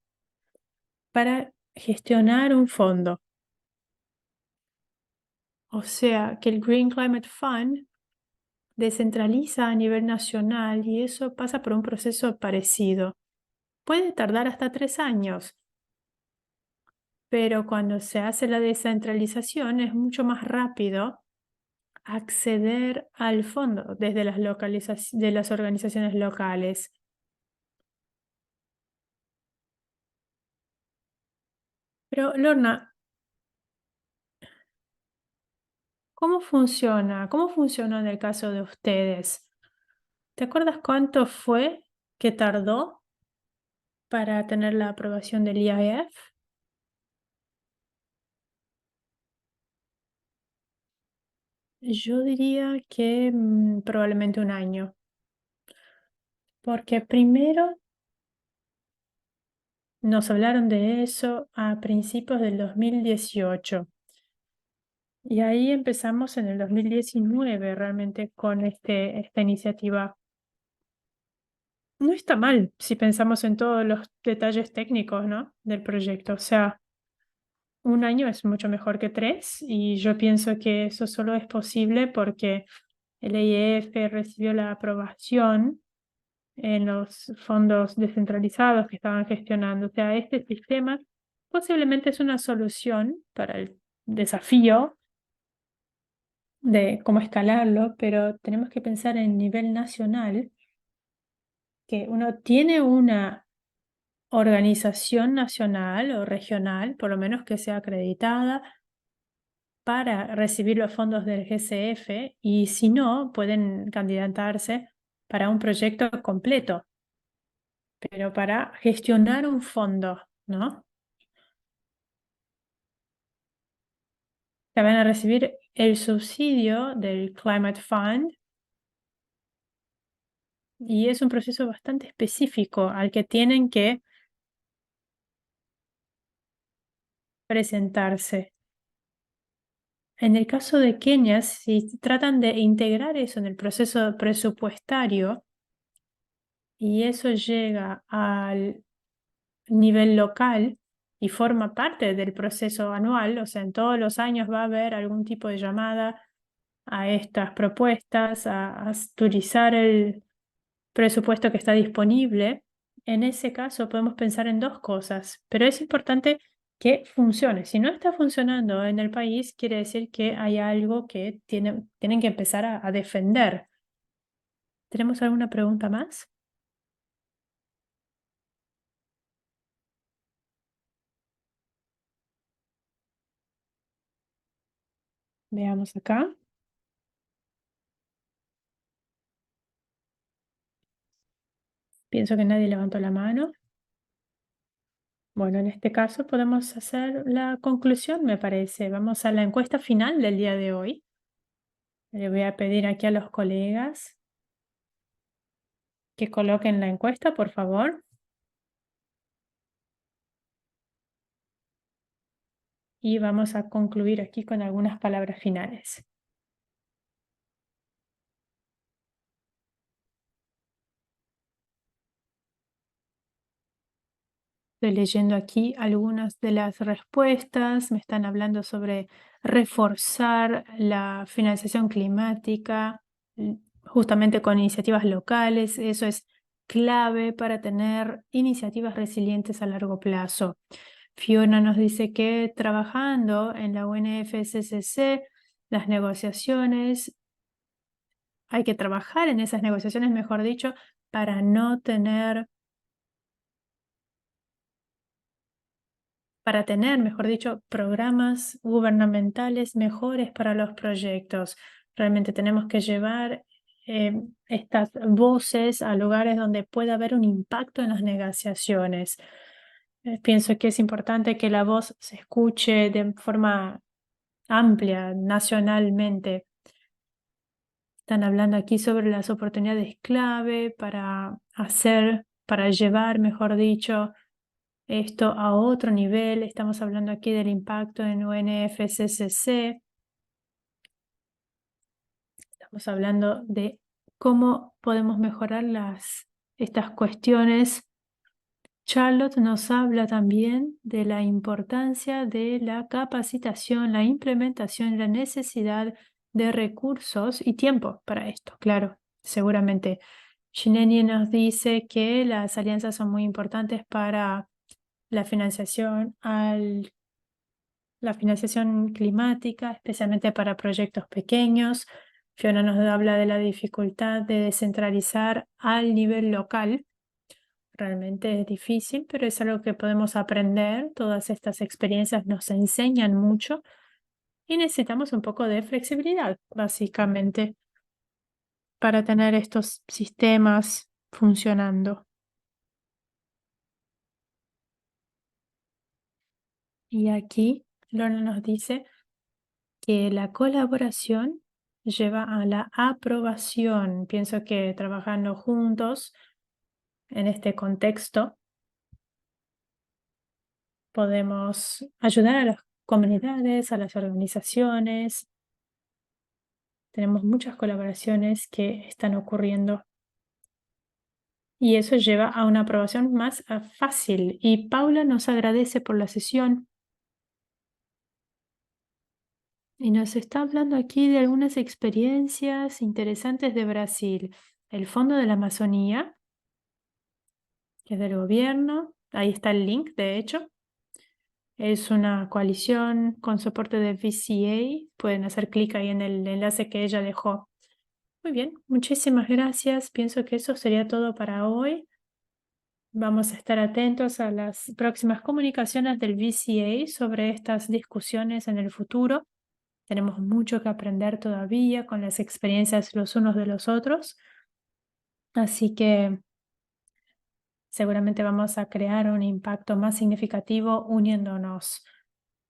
para gestionar un fondo. O sea, que el Green Climate Fund descentraliza a nivel nacional y eso pasa por un proceso parecido. Puede tardar hasta 3 años, pero cuando se hace la descentralización es mucho más rápido acceder al fondo desde de las organizaciones locales. Pero Lorna, ¿cómo funciona? ¿Cómo funcionó en el caso de ustedes? ¿Te acuerdas cuánto fue que tardó para tener la aprobación del IAF? Yo diría que probablemente un año, porque primero nos hablaron de eso a principios del 2018 y ahí empezamos en el 2019 realmente con esta iniciativa. No está mal si pensamos en todos los detalles técnicos, ¿no? Del proyecto. O sea, un año es mucho mejor que 3 y yo pienso que eso solo es posible porque el EIF recibió la aprobación en los fondos descentralizados que estaban gestionando. O sea, este sistema posiblemente es una solución para el desafío de cómo escalarlo, pero tenemos que pensar en nivel nacional, que uno tiene una organización nacional o regional, por lo menos que sea acreditada, para recibir los fondos del GCF y si no, pueden candidatarse para un proyecto completo, pero para gestionar un fondo, ¿no? Se van a recibir el subsidio del Climate Fund y es un proceso bastante específico al que tienen que presentarse. En el caso de Kenia, si tratan de integrar eso en el proceso presupuestario y eso llega al nivel local y forma parte del proceso anual, o sea, en todos los años va a haber algún tipo de llamada a estas propuestas, a actualizar el presupuesto que está disponible. En ese caso podemos pensar en dos cosas, pero es importante que funcione. Si no está funcionando en el país, quiere decir que hay algo que tienen que empezar a defender. ¿Tenemos alguna pregunta más? Veamos acá. Pienso que nadie levantó la mano. Bueno, en este caso podemos hacer la conclusión, me parece. Vamos a la encuesta final del día de hoy. Le voy a pedir aquí a los colegas que coloquen la encuesta, por favor. Y vamos a concluir aquí con algunas palabras finales. Estoy leyendo aquí algunas de las respuestas. Me están hablando sobre reforzar la financiación climática, justamente con iniciativas locales. Eso es clave para tener iniciativas resilientes a largo plazo. Fiona nos dice que trabajando en la UNFCCC, las negociaciones, hay que trabajar en esas negociaciones, mejor dicho, para no tener para tener, mejor dicho, programas gubernamentales mejores para los proyectos. Realmente tenemos que llevar estas voces a lugares donde pueda haber un impacto en las negociaciones. Pienso que es importante que la voz se escuche de forma amplia, nacionalmente. Están hablando aquí sobre las oportunidades clave para llevar, mejor dicho, esto a otro nivel. Estamos hablando aquí del impacto en UNFCCC. Estamos hablando de cómo podemos mejorar estas cuestiones. Charlotte nos habla también de la importancia de la capacitación, la implementación y la necesidad de recursos y tiempo para esto, claro, seguramente. Shineni nos dice que las alianzas son muy importantes para la la financiación climática, especialmente para proyectos pequeños. Fiona nos habla de la dificultad de descentralizar al nivel local. Realmente es difícil, pero es algo que podemos aprender. Todas estas experiencias nos enseñan mucho y necesitamos un poco de flexibilidad, básicamente, para tener estos sistemas funcionando. Y aquí Lorna nos dice que la colaboración lleva a la aprobación. Pienso que trabajando juntos en este contexto podemos ayudar a las comunidades, a las organizaciones. Tenemos muchas colaboraciones que están ocurriendo y eso lleva a una aprobación más fácil. Y Paula nos agradece por la sesión y nos está hablando aquí de algunas experiencias interesantes de Brasil. El Fondo de la Amazonía, que es del gobierno, ahí está el link, de hecho. Es una coalición con soporte de VCA. Pueden hacer clic ahí en el enlace que ella dejó. Muy bien, muchísimas gracias. Pienso que eso sería todo para hoy. Vamos a estar atentos a las próximas comunicaciones del VCA sobre estas discusiones en el futuro. Tenemos mucho que aprender todavía con las experiencias los unos de los otros. Así que seguramente vamos a crear un impacto más significativo uniéndonos.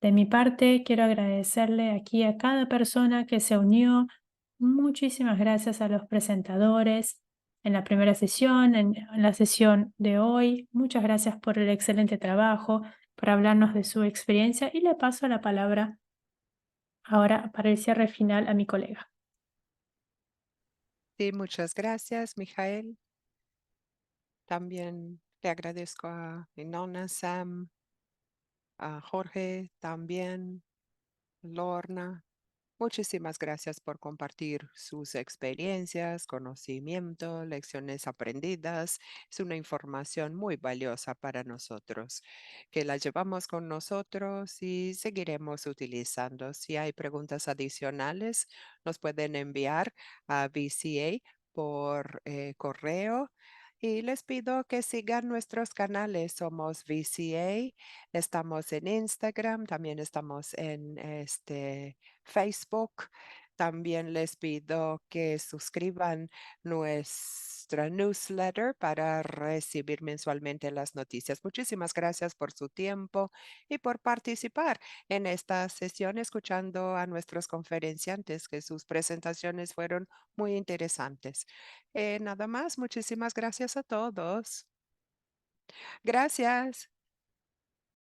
De mi parte, quiero agradecerle aquí a cada persona que se unió. Muchísimas gracias a los presentadores en la primera sesión, en la sesión de hoy. Muchas gracias por el excelente trabajo, por hablarnos de su experiencia y le paso la palabra ahora para el cierre final a mi colega. Sí, muchas gracias, Mijael. También le agradezco a Inona, Sam, a Jorge, también, Lorna. Muchísimas gracias por compartir sus experiencias, conocimiento, lecciones aprendidas. Es una información muy valiosa para nosotros, que la llevamos con nosotros y seguiremos utilizando. Si hay preguntas adicionales, nos pueden enviar a VCA por correo. Y les pido que sigan nuestros canales. Somos VCA, estamos en Instagram, también estamos en Facebook. También les pido que suscriban nuestra newsletter para recibir mensualmente las noticias. Muchísimas gracias por su tiempo y por participar en esta sesión escuchando a nuestros conferenciantes, que sus presentaciones fueron muy interesantes. Nada más, muchísimas gracias a todos. Gracias.